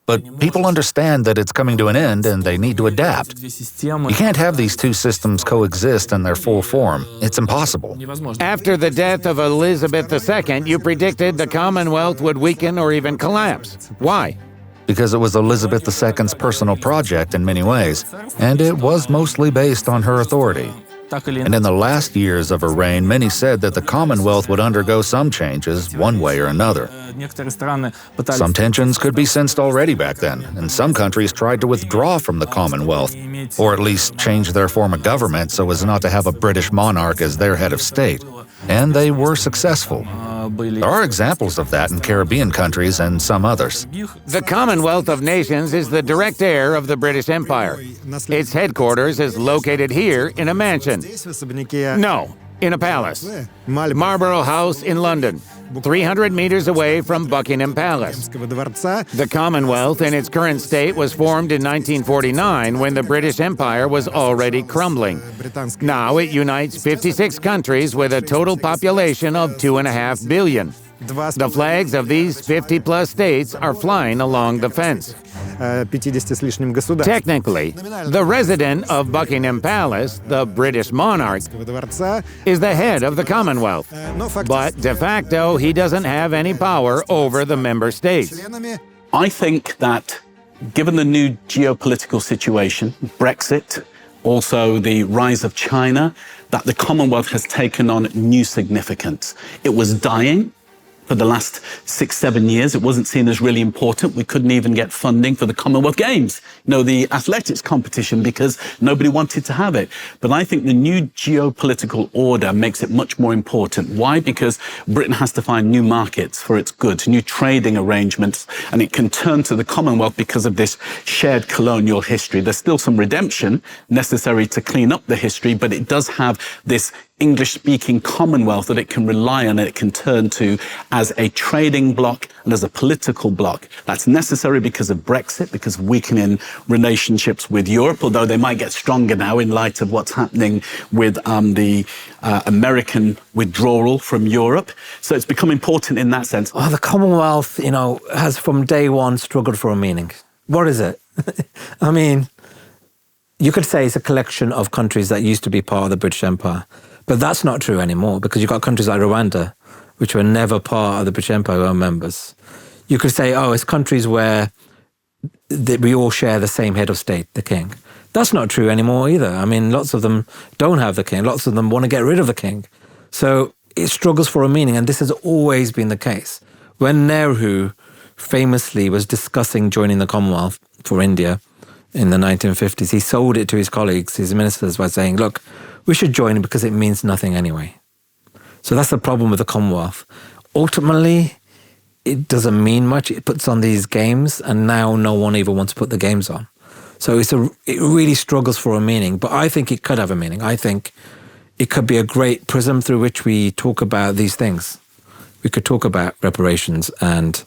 But people understand that it's coming to an end and they need to adapt. You can't have these two systems coexist in their full form. It's impossible. After the death of Elizabeth II, you predicted the Commonwealth would weaken or even collapse. Why? Because it was Elizabeth II's personal project in many ways, and it was mostly based on her authority. And in the last years of her reign, many said that the Commonwealth would undergo some changes, one way or another. Some tensions could be sensed already back then, and some countries tried to withdraw from the Commonwealth, or at least change their form of government so as not to have a British monarch as their head of state. And they were successful. There are examples of that in Caribbean countries and some others. The Commonwealth of Nations is the direct heir of the British Empire. Its headquarters is located here in a mansion. No, in a palace. Marlborough House in London, 300 meters away from Buckingham Palace. The Commonwealth in its current state was formed in 1949 when the British Empire was already crumbling. Now it unites 56 countries with a total population of 2.5 billion. The flags of these 50-plus states are flying along the fence. Technically, the resident of Buckingham Palace, the British monarch, is the head of the Commonwealth. But de facto, he doesn't have any power over the member states. I think that given the new geopolitical situation, Brexit, also the rise of China, that the Commonwealth has taken on new significance. It was dying. For the last 6-7 years, it wasn't seen as really important. We couldn't even get funding for the Commonwealth Games, the athletics competition, because nobody wanted to have it. But I think the new geopolitical order makes it much more important. Why? Because Britain has to find new markets for its goods, new trading arrangements, and it can turn to the Commonwealth because of this shared colonial history. There's still some redemption necessary to clean up the history, but it does have this English-speaking Commonwealth that it can rely on and it can turn to as a trading bloc and as a political bloc. That's necessary because of Brexit, because of weakening relationships with Europe, although they might get stronger now in light of what's happening with the American withdrawal from Europe. So it's become important in that sense. Oh, the Commonwealth, has from day one struggled for a meaning. What is it? I mean, you could say it's a collection of countries that used to be part of the British Empire. But that's not true anymore, because you've got countries like Rwanda, which were never part of the British Empire, who are members. You could say, it's countries where we all share the same head of state, the king. That's not true anymore either. I mean, lots of them don't have the king. Lots of them want to get rid of the king. So it struggles for a meaning, and this has always been the case. When Nehru famously was discussing joining the Commonwealth for India in the 1950s, he sold it to his colleagues, his ministers, by saying, look, we should join it because it means nothing anyway. So that's the problem with the Commonwealth. Ultimately, it doesn't mean much. It puts on these games, and now no one even wants to put the games on. So it really struggles for a meaning, but I think it could have a meaning. I think it could be a great prism through which we talk about these things. We could talk about reparations and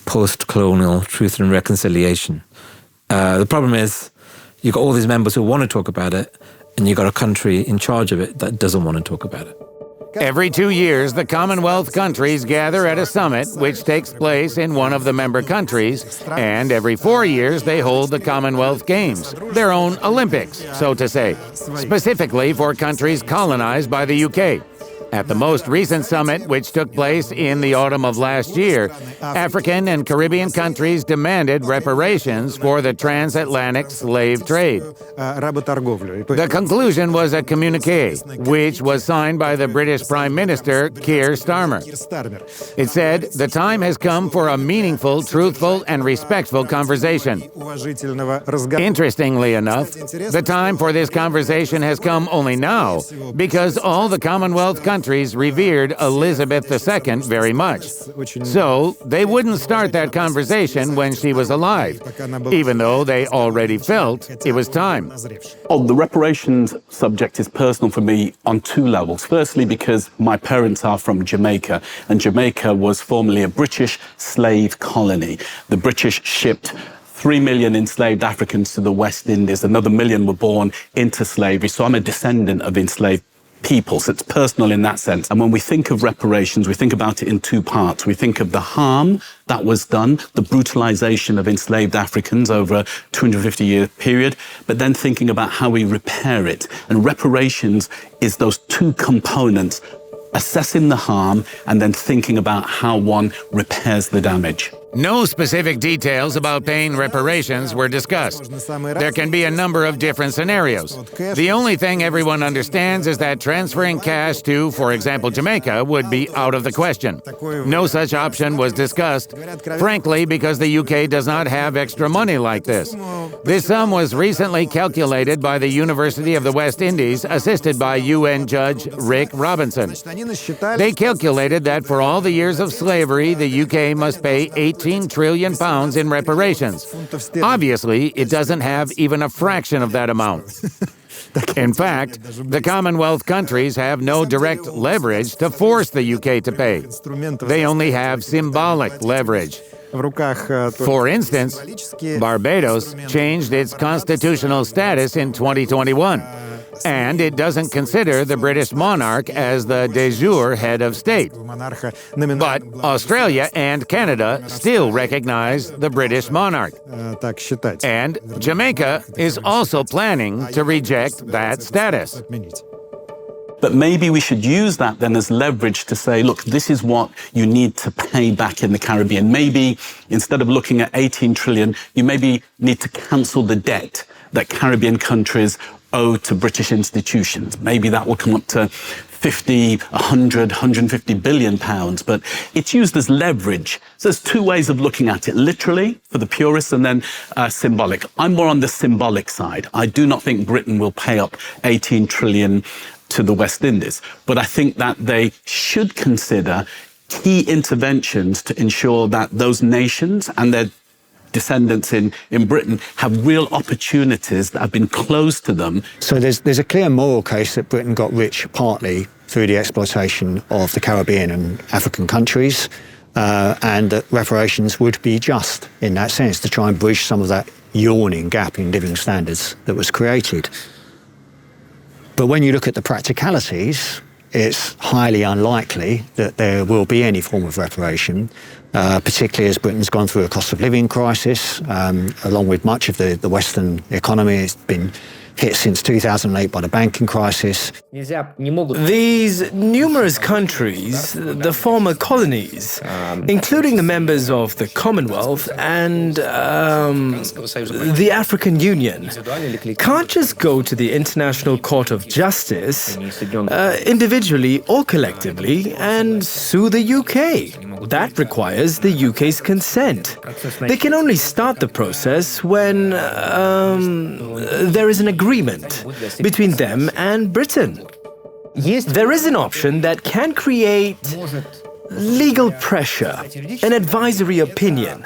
post-colonial truth and reconciliation. The problem is you've got all these members who want to talk about it, and you've got a country in charge of it that doesn't want to talk about it. Every 2 years, the Commonwealth countries gather at a summit which takes place in one of the member countries, and every 4 years they hold the Commonwealth Games, their own Olympics, so to say, specifically for countries colonized by the UK. At the most recent summit, which took place in the autumn of last year, African and Caribbean countries demanded reparations for the transatlantic slave trade. The conclusion was a communique, which was signed by the British Prime Minister, Keir Starmer. It said, "The time has come for a meaningful, truthful, and respectful conversation." Interestingly enough, the time for this conversation has come only now, because all the Commonwealth countries revered Elizabeth II very much. So they wouldn't start that conversation when she was alive, even though they already felt it was time. Oh, the reparations subject is personal for me on two levels. Firstly, because my parents are from Jamaica, and Jamaica was formerly a British slave colony. The British shipped 3 million enslaved Africans to the West Indies. Another million were born into slavery. So I'm a descendant of enslaved people, so it's personal in that sense. And when we think of reparations, we think about it in two parts. We think of the harm that was done, the brutalization of enslaved Africans over a 250-year period, but then thinking about how we repair it. And reparations is those two components, assessing the harm and then thinking about how one repairs the damage. No specific details about paying reparations were discussed. There can be a number of different scenarios. The only thing everyone understands is that transferring cash to, for example, Jamaica would be out of the question. No such option was discussed, frankly, because the UK does not have extra money like this. This sum was recently calculated by the University of the West Indies, assisted by UN Judge Rick Robinson. They calculated that for all the years of slavery, the UK must pay 18 trillion pounds in reparations. Obviously, it doesn't have even a fraction of that amount. In fact, the Commonwealth countries have no direct leverage to force the UK to pay. They only have symbolic leverage. For instance, Barbados changed its constitutional status in 2021, and it doesn't consider the British monarch as the de jure head of state. But Australia and Canada still recognize the British monarch. And Jamaica is also planning to reject that status. But maybe we should use that then as leverage to say, look, this is what you need to pay back in the Caribbean. Maybe instead of looking at 18 trillion, you maybe need to cancel the debt that Caribbean countries owe to British institutions. Maybe that will come up to 50, 100, 150 billion pounds, but it's used as leverage. So there's two ways of looking at it, literally for the purists and then symbolic. I'm more on the symbolic side. I do not think Britain will pay up 18 trillion to the West Indies, but I think that they should consider key interventions to ensure that those nations and their descendants in Britain have real opportunities that have been closed to them. So there's a clear moral case that Britain got rich partly through the exploitation of the Caribbean and African countries, and that reparations would be just in that sense to try and bridge some of that yawning gap in living standards that was created. But when you look at the practicalities, it's highly unlikely that there will be any form of reparation, particularly as Britain's gone through a cost of living crisis, along with much of the Western economy. It's been hit since 2008 by the banking crisis. These numerous countries, the former colonies, including the members of the Commonwealth and the African Union, can't just go to the International Court of Justice individually or collectively and sue the UK. That requires the UK's consent. They can only start the process when there is an agreement between them and Britain. There is an option that can create legal pressure, an advisory opinion.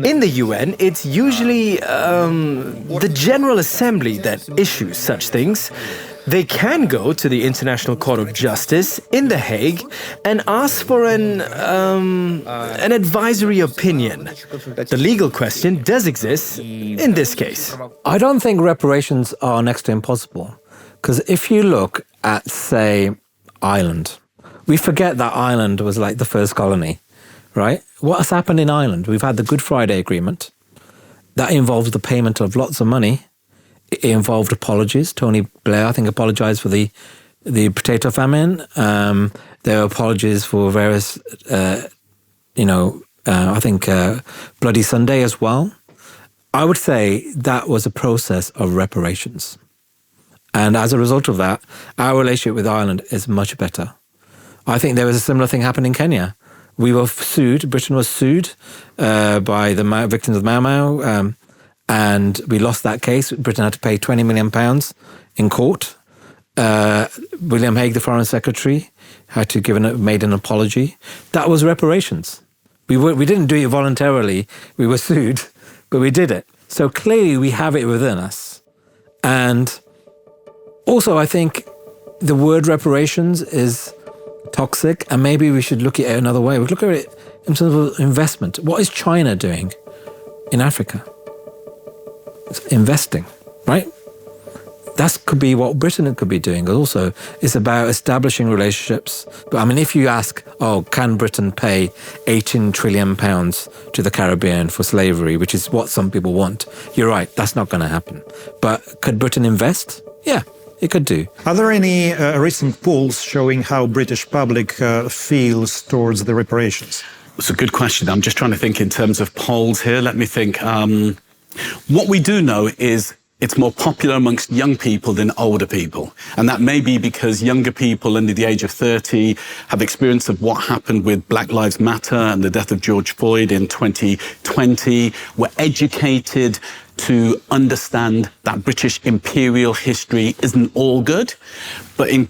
In the UN, it's usually the General Assembly that issues such things. They can go to the International Court of Justice in The Hague and ask for an advisory opinion. The legal question does exist in this case. I don't think reparations are next to impossible. Because if you look at, say, Ireland, we forget that Ireland was like the first colony, right? What has happened in Ireland? We've had the Good Friday Agreement. That involves the payment of lots of money. It involved apologies. Tony Blair, I think, apologized for the potato famine. There were apologies for various, I think, Bloody Sunday as well. I would say that was a process of reparations. And as a result of that, our relationship with Ireland is much better. I think there was a similar thing happened in Kenya. We were sued, Britain was sued by the victims of Mau Mau, and we lost that case. Britain had to pay £20 million in court. William Hague, the Foreign Secretary, had to made an apology. That was reparations. We didn't do it voluntarily. We were sued, but we did it. So clearly we have it within us. And also, I think the word reparations is toxic, and maybe we should look at it another way. We look at it in terms of investment. What is China doing in Africa? It's investing, right? That could be what Britain could be doing. Also, it's about establishing relationships. But I mean, if you ask, can Britain pay £18 trillion to the Caribbean for slavery, which is what some people want, you're right, that's not going to happen. But could Britain invest? Yeah, it could do. Are there any recent polls showing how British public feels towards the reparations? It's a good question. I'm just trying to think in terms of polls here. Let me think. What we do know is it's more popular amongst young people than older people. And that may be because younger people under the age of 30 have experience of what happened with Black Lives Matter and the death of George Floyd in 2020, were educated to understand that British imperial history isn't all good. But in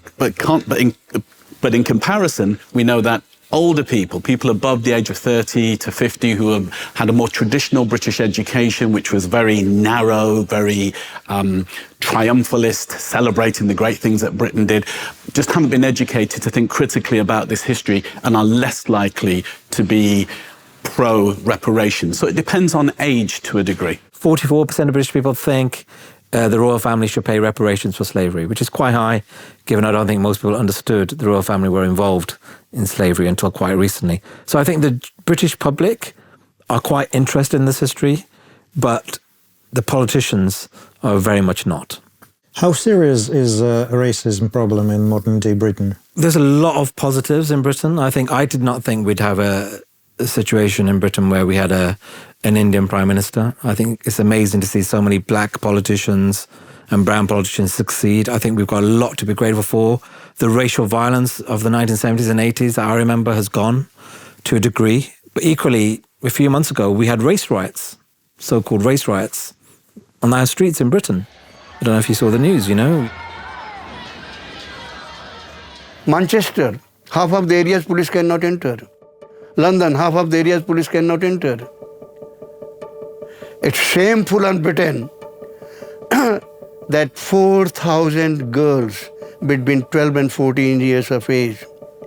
comparison, we know that older people, people above the age of 30 to 50 who have had a more traditional British education, which was very narrow, very triumphalist, celebrating the great things that Britain did, just haven't been educated to think critically about this history and are less likely to be pro-reparations. So it depends on age to a degree. 44% of British people think the royal family should pay reparations for slavery, which is quite high, given I don't think most people understood the royal family were involved in slavery until quite recently. So I think the British public are quite interested in this history, but the politicians are very much not. How serious is a racism problem in modern-day Britain? There's a lot of positives in Britain. I did not think we'd have a situation in Britain where we had an Indian Prime Minister. I think it's amazing to see so many black politicians and brown politicians succeed. I think we've got a lot to be grateful for. The racial violence of the 1970s and 80s that I remember has gone to a degree. But equally, a few months ago, we had race riots, so-called race riots, on our streets in Britain. I don't know if you saw the news, Manchester, half of the areas police cannot enter. London, half of the areas police cannot enter. It's shameful on Britain that 4,000 girls between 12 and 14 years of age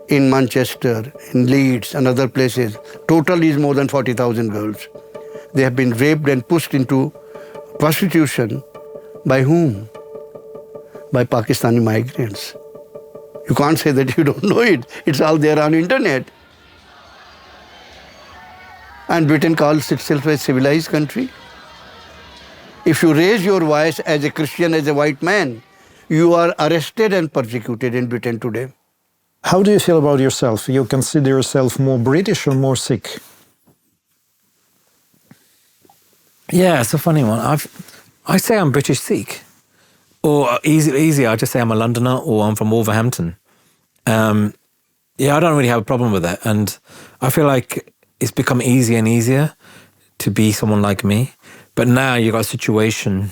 in Manchester, in Leeds and other places, total is more than 40,000 girls. They have been raped and pushed into prostitution. By whom? By Pakistani migrants. You can't say that you don't know it. It's all there on the internet. And Britain calls itself a civilized country. If you raise your voice as a Christian, as a white man, you are arrested and persecuted in Britain today. How do you feel about yourself? You consider yourself more British or more Sikh? Yeah, it's a funny one. I say I'm British Sikh. Or easier, I just say I'm a Londoner or I'm from Wolverhampton. I don't really have a problem with that. And I feel like it's become easier and easier to be someone like me. But now you've got a situation,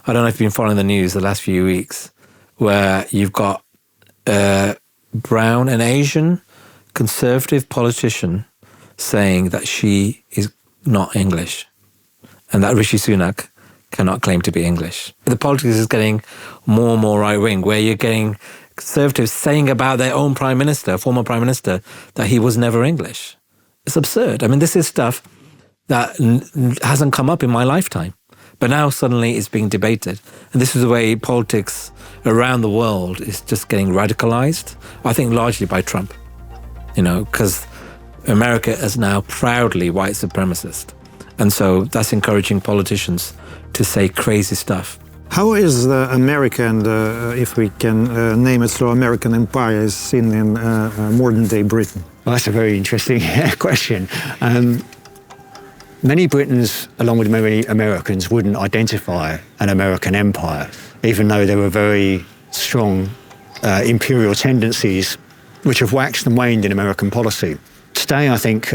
I don't know if you've been following the news the last few weeks, where you've got brown and Asian conservative politician saying that she is not English and that Rishi Sunak cannot claim to be English. The politics is getting more and more right-wing, where you're getting conservatives saying about their own prime minister, former prime minister, that he was never English. It's absurd. I mean, this is stuff that hasn't come up in my lifetime, but now suddenly it's being debated. And this is the way politics around the world is just getting radicalized, I think largely by Trump, because America is now proudly white supremacist. And so that's encouraging politicians to say crazy stuff. How is America, and if we can name it so, American empire is seen in modern-day Britain? Well, that's a very interesting question. Many Britons, along with many Americans, wouldn't identify an American empire, even though there were very strong imperial tendencies which have waxed and waned in American policy. Today, I think,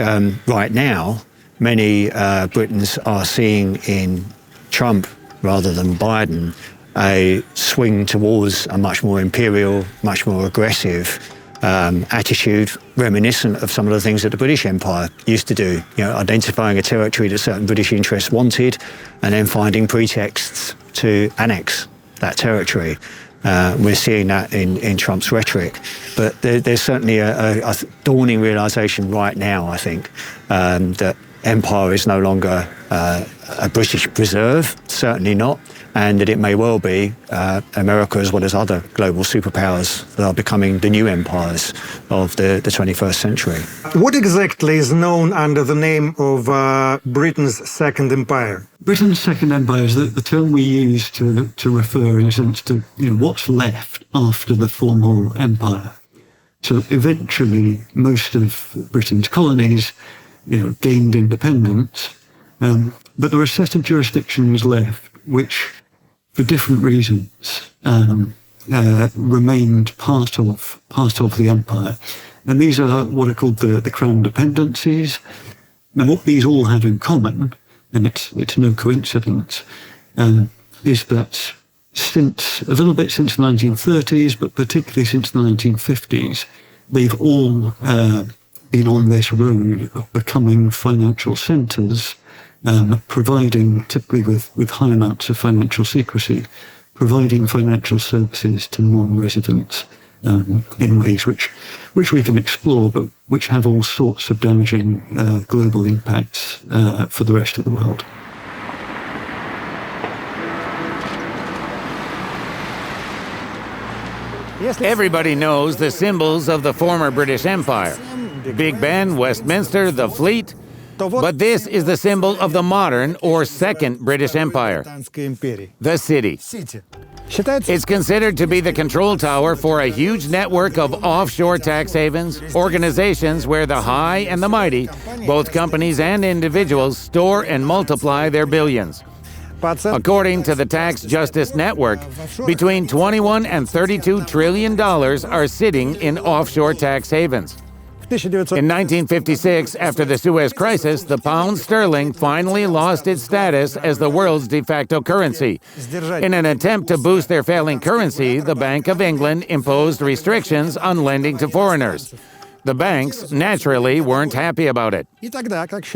right now, many Britons are seeing in Trump, rather than Biden, a swing towards a much more imperial, much more aggressive attitude, reminiscent of some of the things that the British Empire used to do, identifying a territory that certain British interests wanted and then finding pretexts to annex that territory. We're seeing that in Trump's rhetoric. But there's certainly a dawning realisation right now, I think, that empire is no longer a British preserve, certainly not, and that it may well be America as well as other global superpowers that are becoming the new empires of the 21st century. What exactly is known under the name of Britain's Second Empire? Britain's Second Empire is the term we use to refer, in a sense, to what's left after the formal empire. So eventually, most of Britain's colonies gained independence, but there are a set of jurisdictions left which, for different reasons, remained part of the empire, and these are what are called the crown dependencies. Now, what these all have in common, and it's no coincidence, is that since a little bit since the 1930s, but particularly since the 1950s, they've all been on this road of becoming financial centres, providing, typically with high amounts of financial secrecy, providing financial services to non-residents in ways which we can explore, but which have all sorts of damaging global impacts for the rest of the world. Everybody knows the symbols of the former British Empire. Big Ben, Westminster, the Fleet. But this is the symbol of the modern or Second British Empire, the city. It's considered to be the control tower for a huge network of offshore tax havens, organizations where the high and the mighty, both companies and individuals, store and multiply their billions. According to the Tax Justice Network, between $21 and $32 trillion are sitting in offshore tax havens. In 1956, after the Suez Crisis, the pound sterling finally lost its status as the world's de facto currency. In an attempt to boost their failing currency, the Bank of England imposed restrictions on lending to foreigners. The banks, naturally, weren't happy about it.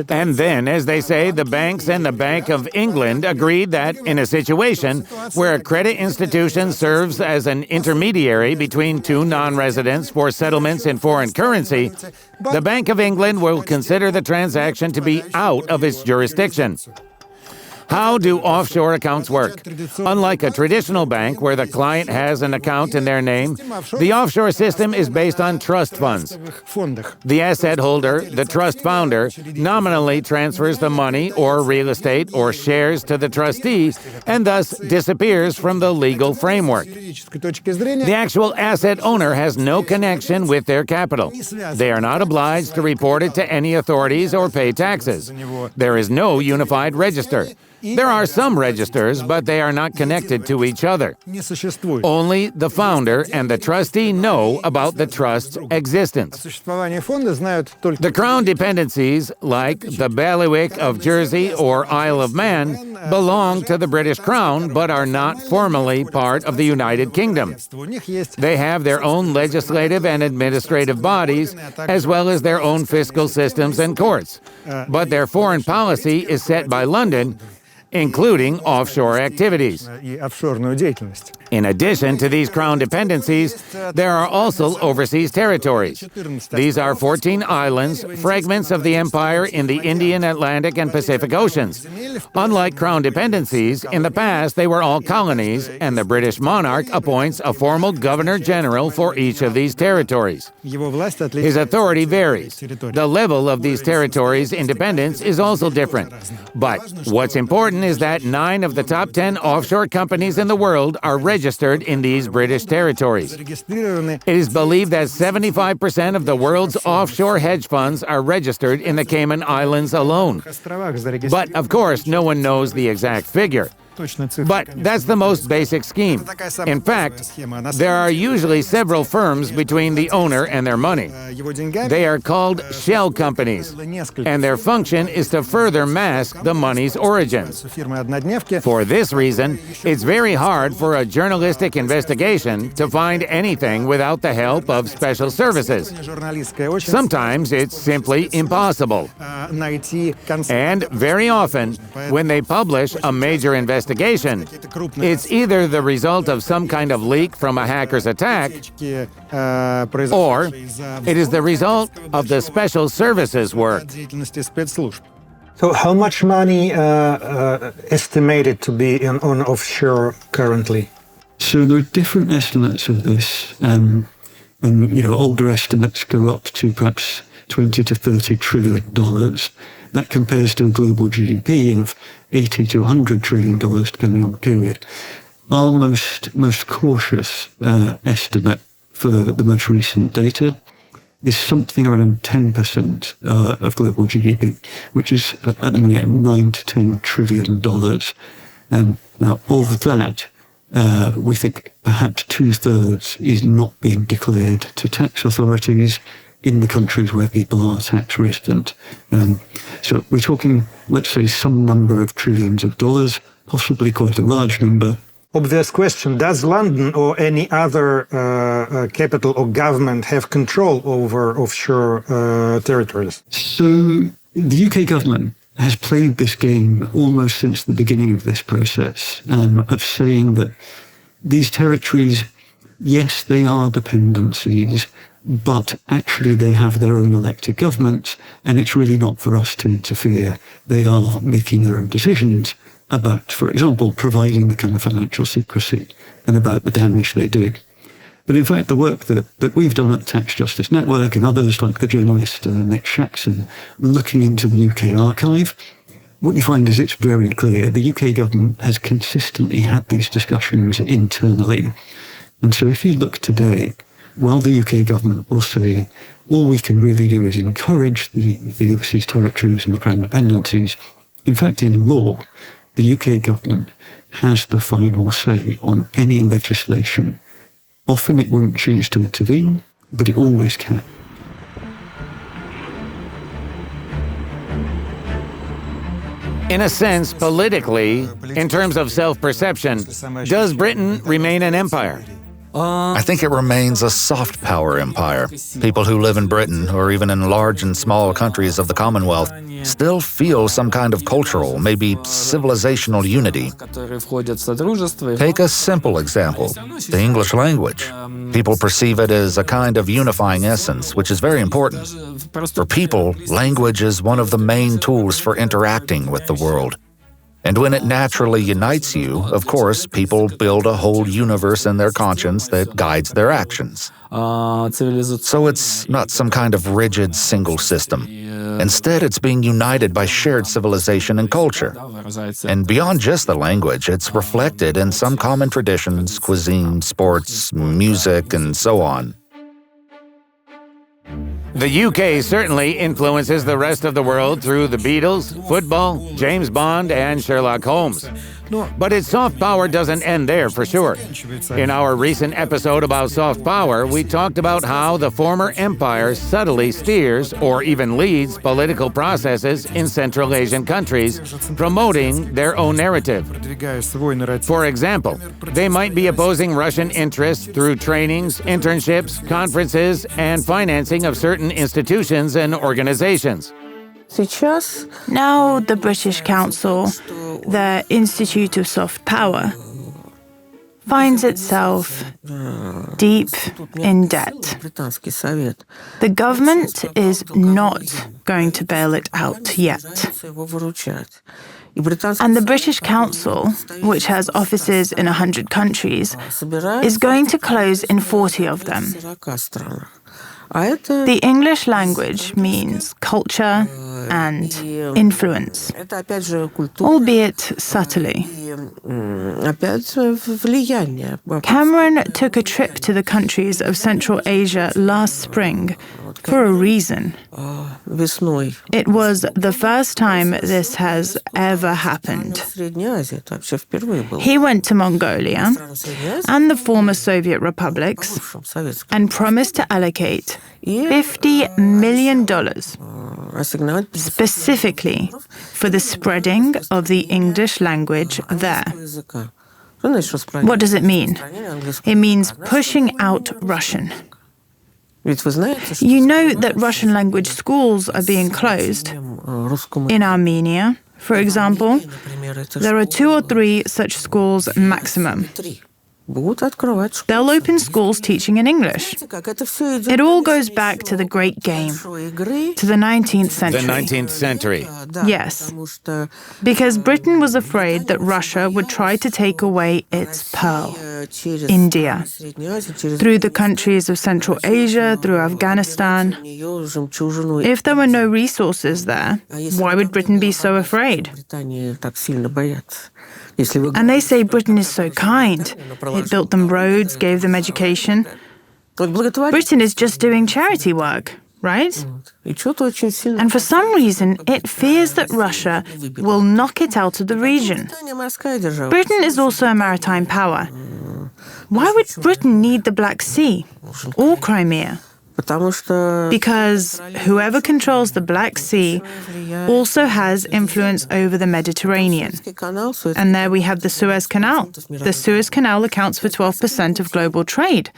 And then, as they say, the banks and the Bank of England agreed that in a situation where a credit institution serves as an intermediary between two non-residents for settlements in foreign currency, the Bank of England will consider the transaction to be out of its jurisdiction. How do offshore accounts work? Unlike a traditional bank where the client has an account in their name, the offshore system is based on trust funds. The asset holder, the trust founder, nominally transfers the money or real estate or shares to the trustee and thus disappears from the legal framework. The actual asset owner has no connection with their capital. They are not obliged to report it to any authorities or pay taxes. There is no unified register. There are some registers, but they are not connected to each other. Only the founder and the trustee know about the trust's existence. The crown dependencies, like the Bailiwick of Jersey or Isle of Man, belong to the British Crown but are not formally part of the United Kingdom. They have their own legislative and administrative bodies, as well as their own fiscal systems and courts. But their foreign policy is set by London, including offshore activities. In addition to these crown dependencies, there are also overseas territories. These are 14 islands, fragments of the empire in the Indian, Atlantic, and Pacific Oceans. Unlike crown dependencies, in the past they were all colonies, and the British monarch appoints a formal governor-general for each of these territories. His authority varies. The level of these territories' independence is also different. But what's important is that 9 of the top 10 offshore companies in the world are registered in these British territories. It is believed that 75% of the world's offshore hedge funds are registered in the Cayman Islands alone. But of course, no one knows the exact figure. But that's the most basic scheme. In fact, there are usually several firms between the owner and their money. They are called shell companies, and their function is to further mask the money's origins. For this reason, it's very hard for a journalistic investigation to find anything without the help of special services. Sometimes it's simply impossible. And very often, when they publish a major investigation, it's either the result of some kind of leak from a hacker's attack, or it is the result of the special services work. So how much money estimated to be on offshore currently? So there are different estimates of this, and older estimates go up to perhaps $20 to $30 trillion. That compares to a global GDP of $80 to $100 trillion depending on the period. Our most cautious estimate for the most recent data is something around 10% of global GDP, which is at the moment $9 to $10 trillion. Now, of that, we think perhaps 2/3 is not being declared to tax authorities in the countries where people are tax resident. So we're talking, let's say, some number of trillions of dollars, possibly quite a large number. Obvious question, does London or any other capital or government have control over offshore territories? So the UK government has played this game almost since the beginning of this process, of saying that these territories, yes, they are dependencies, but actually they have their own elected governments, and it's really not for us to interfere. They are making their own decisions about, for example, providing the kind of financial secrecy and about the damage they do. But in fact, the work that we've done at the Tax Justice Network and others like the journalist Nick Shaxson, looking into the UK archive, what you find is it's very clear. The UK government has consistently had these discussions internally. And so if you look today, while the UK government will say, all we can really do is encourage the overseas territories and the crown dependencies, in fact, in law, the UK government has the final say on any legislation. Often it won't choose to intervene, but it always can. In a sense, politically, in terms of self-perception, does Britain remain an empire? I think it remains a soft power empire. People who live in Britain, or even in large and small countries of the Commonwealth, still feel some kind of cultural, maybe civilizational unity. Take a simple example, the English language. People perceive it as a kind of unifying essence, which is very important. For people, language is one of the main tools for interacting with the world. And when it naturally unites you, of course, people build a whole universe in their conscience that guides their actions. So it's not some kind of rigid single system. Instead, it's being united by shared civilization and culture. And beyond just the language, it's reflected in some common traditions, cuisine, sports, music, and so on. The UK certainly influences the rest of the world through the Beatles, football, James Bond, and Sherlock Holmes. But its soft power doesn't end there for sure. In our recent episode about soft power, we talked about how the former empire subtly steers or even leads political processes in Central Asian countries, promoting their own narrative. For example, they might be opposing Russian interests through trainings, internships, conferences, and financing of certain institutions and organizations. Now the British Council, the Institute of Soft Power, finds itself deep in debt. The government is not going to bail it out yet. And the British Council, which has offices in 100 countries, is going to close in 40 of them. The English language means culture and influence, albeit subtly. Cameron took a trip to the countries of Central Asia last spring for a reason. It was the first time this has ever happened. He went to Mongolia and the former Soviet republics and promised to allocate $50 million specifically for the spreading of the English language there. What does it mean? It means pushing out Russian. You know that Russian language schools are being closed. In Armenia, for example, there are 2 or 3 such schools maximum. They'll open schools teaching in English. It all goes back to the Great Game, to the 19th century. The 19th century. Yes, because Britain was afraid that Russia would try to take away its pearl, India, through the countries of Central Asia, through Afghanistan. If there were no resources there, why would Britain be so afraid? And they say Britain is so kind. It built them roads, gave them education. Britain is just doing charity work, right? And for some reason, it fears that Russia will knock it out of the region. Britain is also a maritime power. Why would Britain need the Black Sea or Crimea? Because whoever controls the Black Sea also has influence over the Mediterranean. And there we have the Suez Canal. The Suez Canal accounts for 12% of global trade.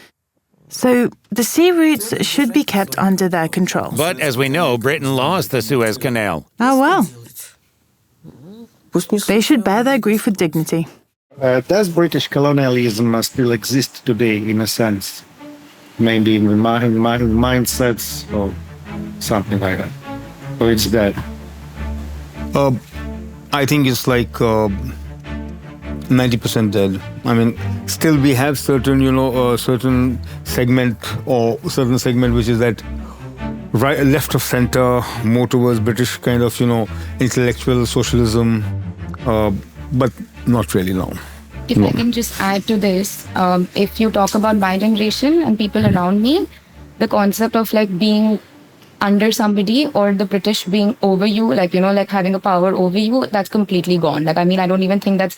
So the sea routes should be kept under their control. But as we know, Britain lost the Suez Canal. Oh well. They should bear their grief with dignity. Does British colonialism still exist today, in a sense? Maybe in the mindsets or something like that. Or it's dead? I think it's like 90% dead. I mean, still we have certain, certain segment which is that right, left of center, more towards British kind of, intellectual socialism, but not really, no. If I can just add to this, if you talk about my generation and people around me, the concept of like being under somebody or the British being over you, like having a power over you, that's completely gone. I don't even think that's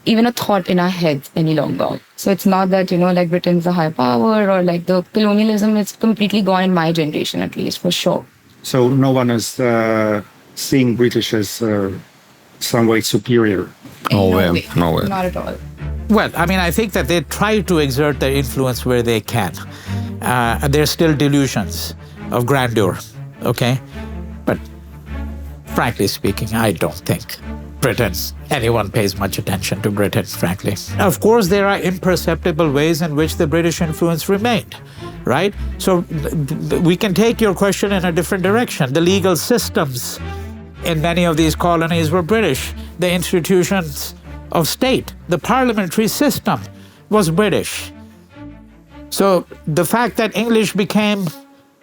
even a thought in our heads any longer. So it's not that, Britain's a high power or like the colonialism, it's completely gone in my generation, at least, for sure. So no one is seeing British as some way superior? No way. Not at all. Well, I think that they try to exert their influence where they can. There's still delusions of grandeur, okay? But frankly speaking, I don't think anyone pays much attention to Britain, frankly. Of course, there are imperceptible ways in which the British influence remained, right? So we can take your question in a different direction. The legal systems in many of these colonies were British. The institutions of state, the parliamentary system was British. So the fact that English became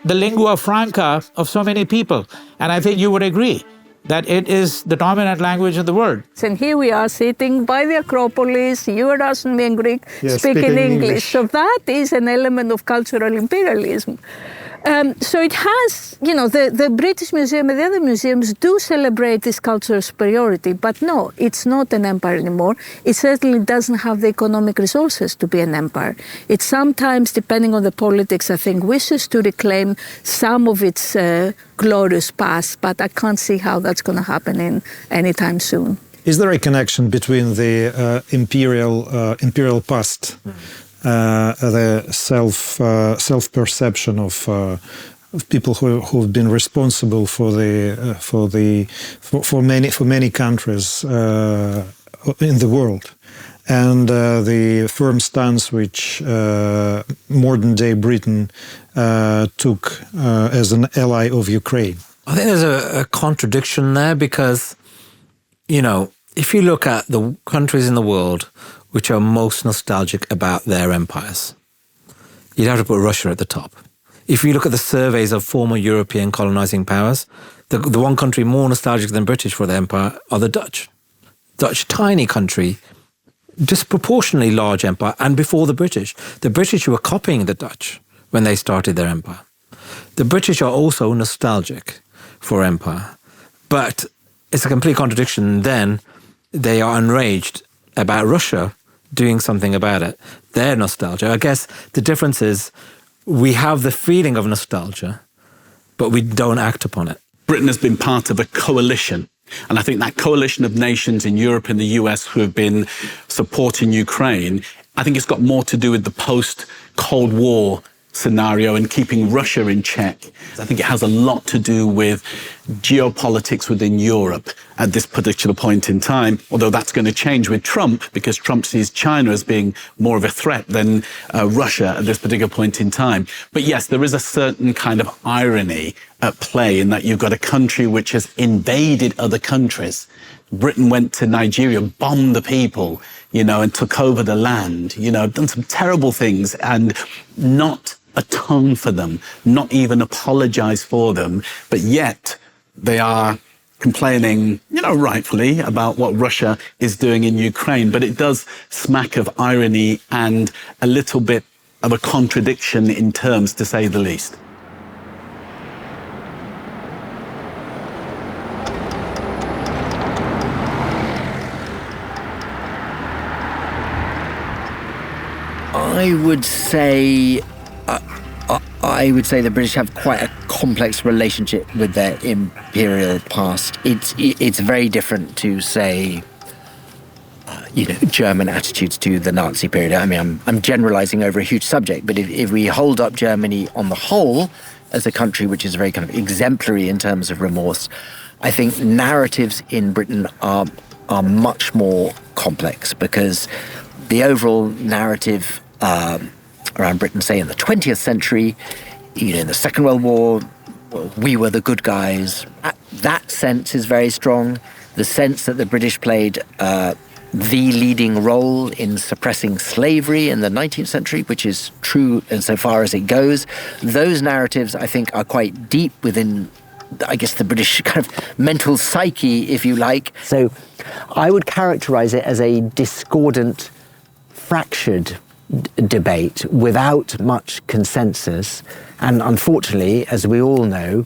the lingua franca of so many people, and I think you would agree, that it is the dominant language in the world. And here we are sitting by the Acropolis, you, Russian and Greek, speaking English. So that is an element of cultural imperialism. So it has, the British Museum and the other museums do celebrate this cultural superiority, but no, it's not an empire anymore. It certainly doesn't have the economic resources to be an empire. It sometimes, depending on the politics, I think, wishes to reclaim some of its glorious past, but I can't see how that's going to happen anytime soon. Is there a connection between the imperial past, the self-perception of people who have been responsible for many countries in the world, and the firm stance which modern-day Britain took as an ally of Ukraine? I think there's a contradiction there because, if you look at the countries in the world which are most nostalgic about their empires, you'd have to put Russia at the top. If you look at the surveys of former European colonizing powers, the one country more nostalgic than British for their empire are the Dutch. Dutch, tiny country, disproportionately large empire, and before the British. The British were copying the Dutch when they started their empire. The British are also nostalgic for empire, but it's a complete contradiction. Then they are enraged about Russia doing something about it. Their nostalgia. I guess the difference is we have the feeling of nostalgia, but we don't act upon it. Britain has been part of a coalition. And I think that coalition of nations in Europe and the US who have been supporting Ukraine, I think it's got more to do with the post-Cold War scenario and keeping Russia in check. I think it has a lot to do with geopolitics within Europe at this particular point in time, although that's going to change with Trump because Trump sees China as being more of a threat than Russia at this particular point in time. But yes, there is a certain kind of irony at play in that you've got a country which has invaded other countries. Britain went to Nigeria, bombed the people, and took over the land, done some terrible things and not atone for them, not even apologize for them, but yet they are complaining, rightfully, about what Russia is doing in Ukraine. But it does smack of irony and a little bit of a contradiction in terms, to say the least. I would say the British have quite a complex relationship with their imperial past. It's very different to, say, German attitudes to the Nazi period. I mean, I'm generalizing over a huge subject, but if we hold up Germany on the whole as a country which is very kind of exemplary in terms of remorse, I think narratives in Britain are much more complex because the overall narrative around Britain, say in the 20th century, in the Second World War, we were the good guys. That sense is very strong. The sense that the British played the leading role in suppressing slavery in the 19th century, which is true insofar as it goes. Those narratives, I think, are quite deep within, I guess, the British kind of mental psyche, if you like. So I would characterize it as a discordant, fractured debate without much consensus. And unfortunately, as we all know,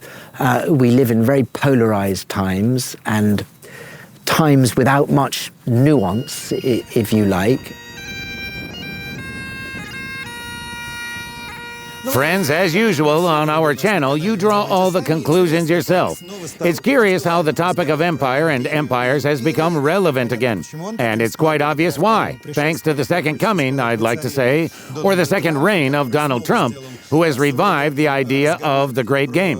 we live in very polarized times and times without much nuance, if you like. Friends, as usual on our channel, you draw all the conclusions yourself. It's curious how the topic of empire and empires has become relevant again. And it's quite obvious why, thanks to the second coming, I'd like to say, or the second reign of Donald Trump, who has revived the idea of the Great Game.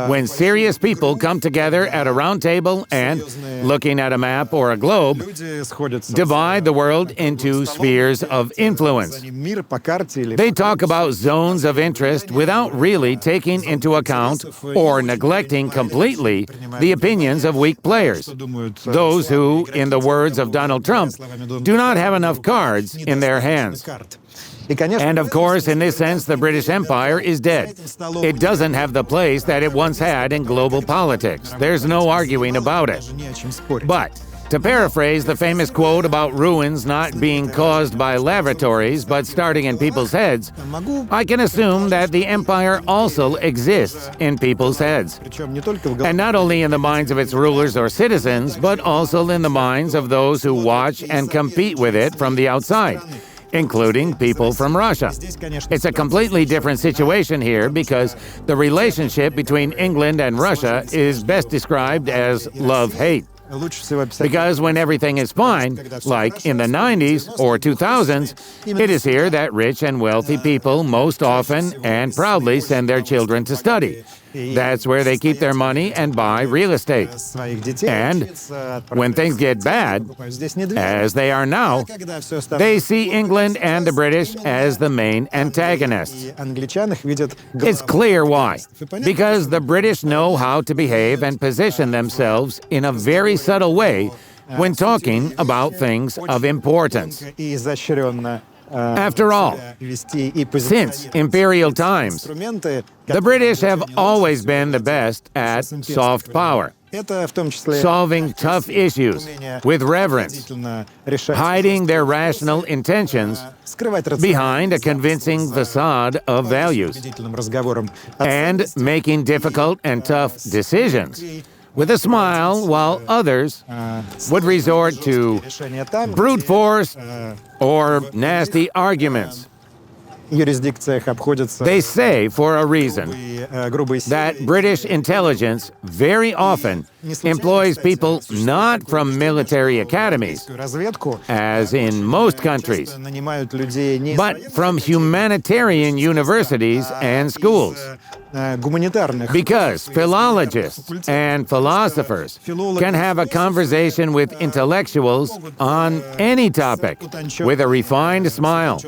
When serious people come together at a round table and, looking at a map or a globe, divide the world into spheres of influence. They talk about zones of interest without really taking into account or neglecting completely the opinions of weak players. Those who, in the words of Donald Trump, do not have enough cards in their hands. And of course, in this sense, the British Empire is dead. It doesn't have the place that it once had in global politics. There's no arguing about it. But To paraphrase the famous quote about ruins not being caused by laboratories but starting in people's heads, I can assume that the empire also exists in people's heads. And not only in the minds of its rulers or citizens, but also in the minds of those who watch and compete with it from the outside, including people from Russia. It's a completely different situation here because the relationship between England and Russia is best described as love-hate. Because when everything is fine, like in the 90s or 2000s, it is here that rich and wealthy people most often and proudly send their children to study. That's where they keep their money and buy real estate. And when things get bad, as they are now, they see England and the British as the main antagonists. It's clear why. Because the British know how to behave and position themselves in a very subtle way when talking about things of importance. After all, since imperial times, the British have always been the best at soft power, solving tough issues with reverence, hiding their rational intentions behind a convincing facade of values, and making difficult and tough decisions with a smile, while others would resort to brute force or nasty arguments. They say, for a reason, that British intelligence very often employs people not from military academies, as in most countries, but from humanitarian universities and schools. Because philologists and philosophers can have a conversation with intellectuals on any topic with a refined smile,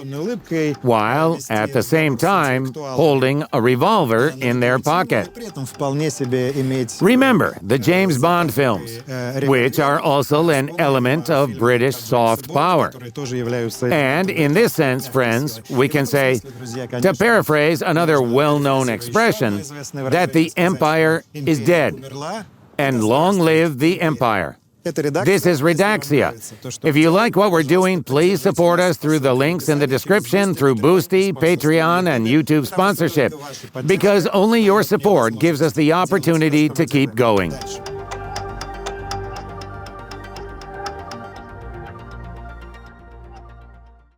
while at the same time holding a revolver in their pocket. Remember the James Bond films, which are also an element of British soft power. And in this sense, friends, we can say, to paraphrase another well-known expression, that the empire is dead, and long live the empire. This is Redaxia. If you like what we're doing, please support us through the links in the description, through Boosty, Patreon, and YouTube sponsorship, because only your support gives us the opportunity to keep going.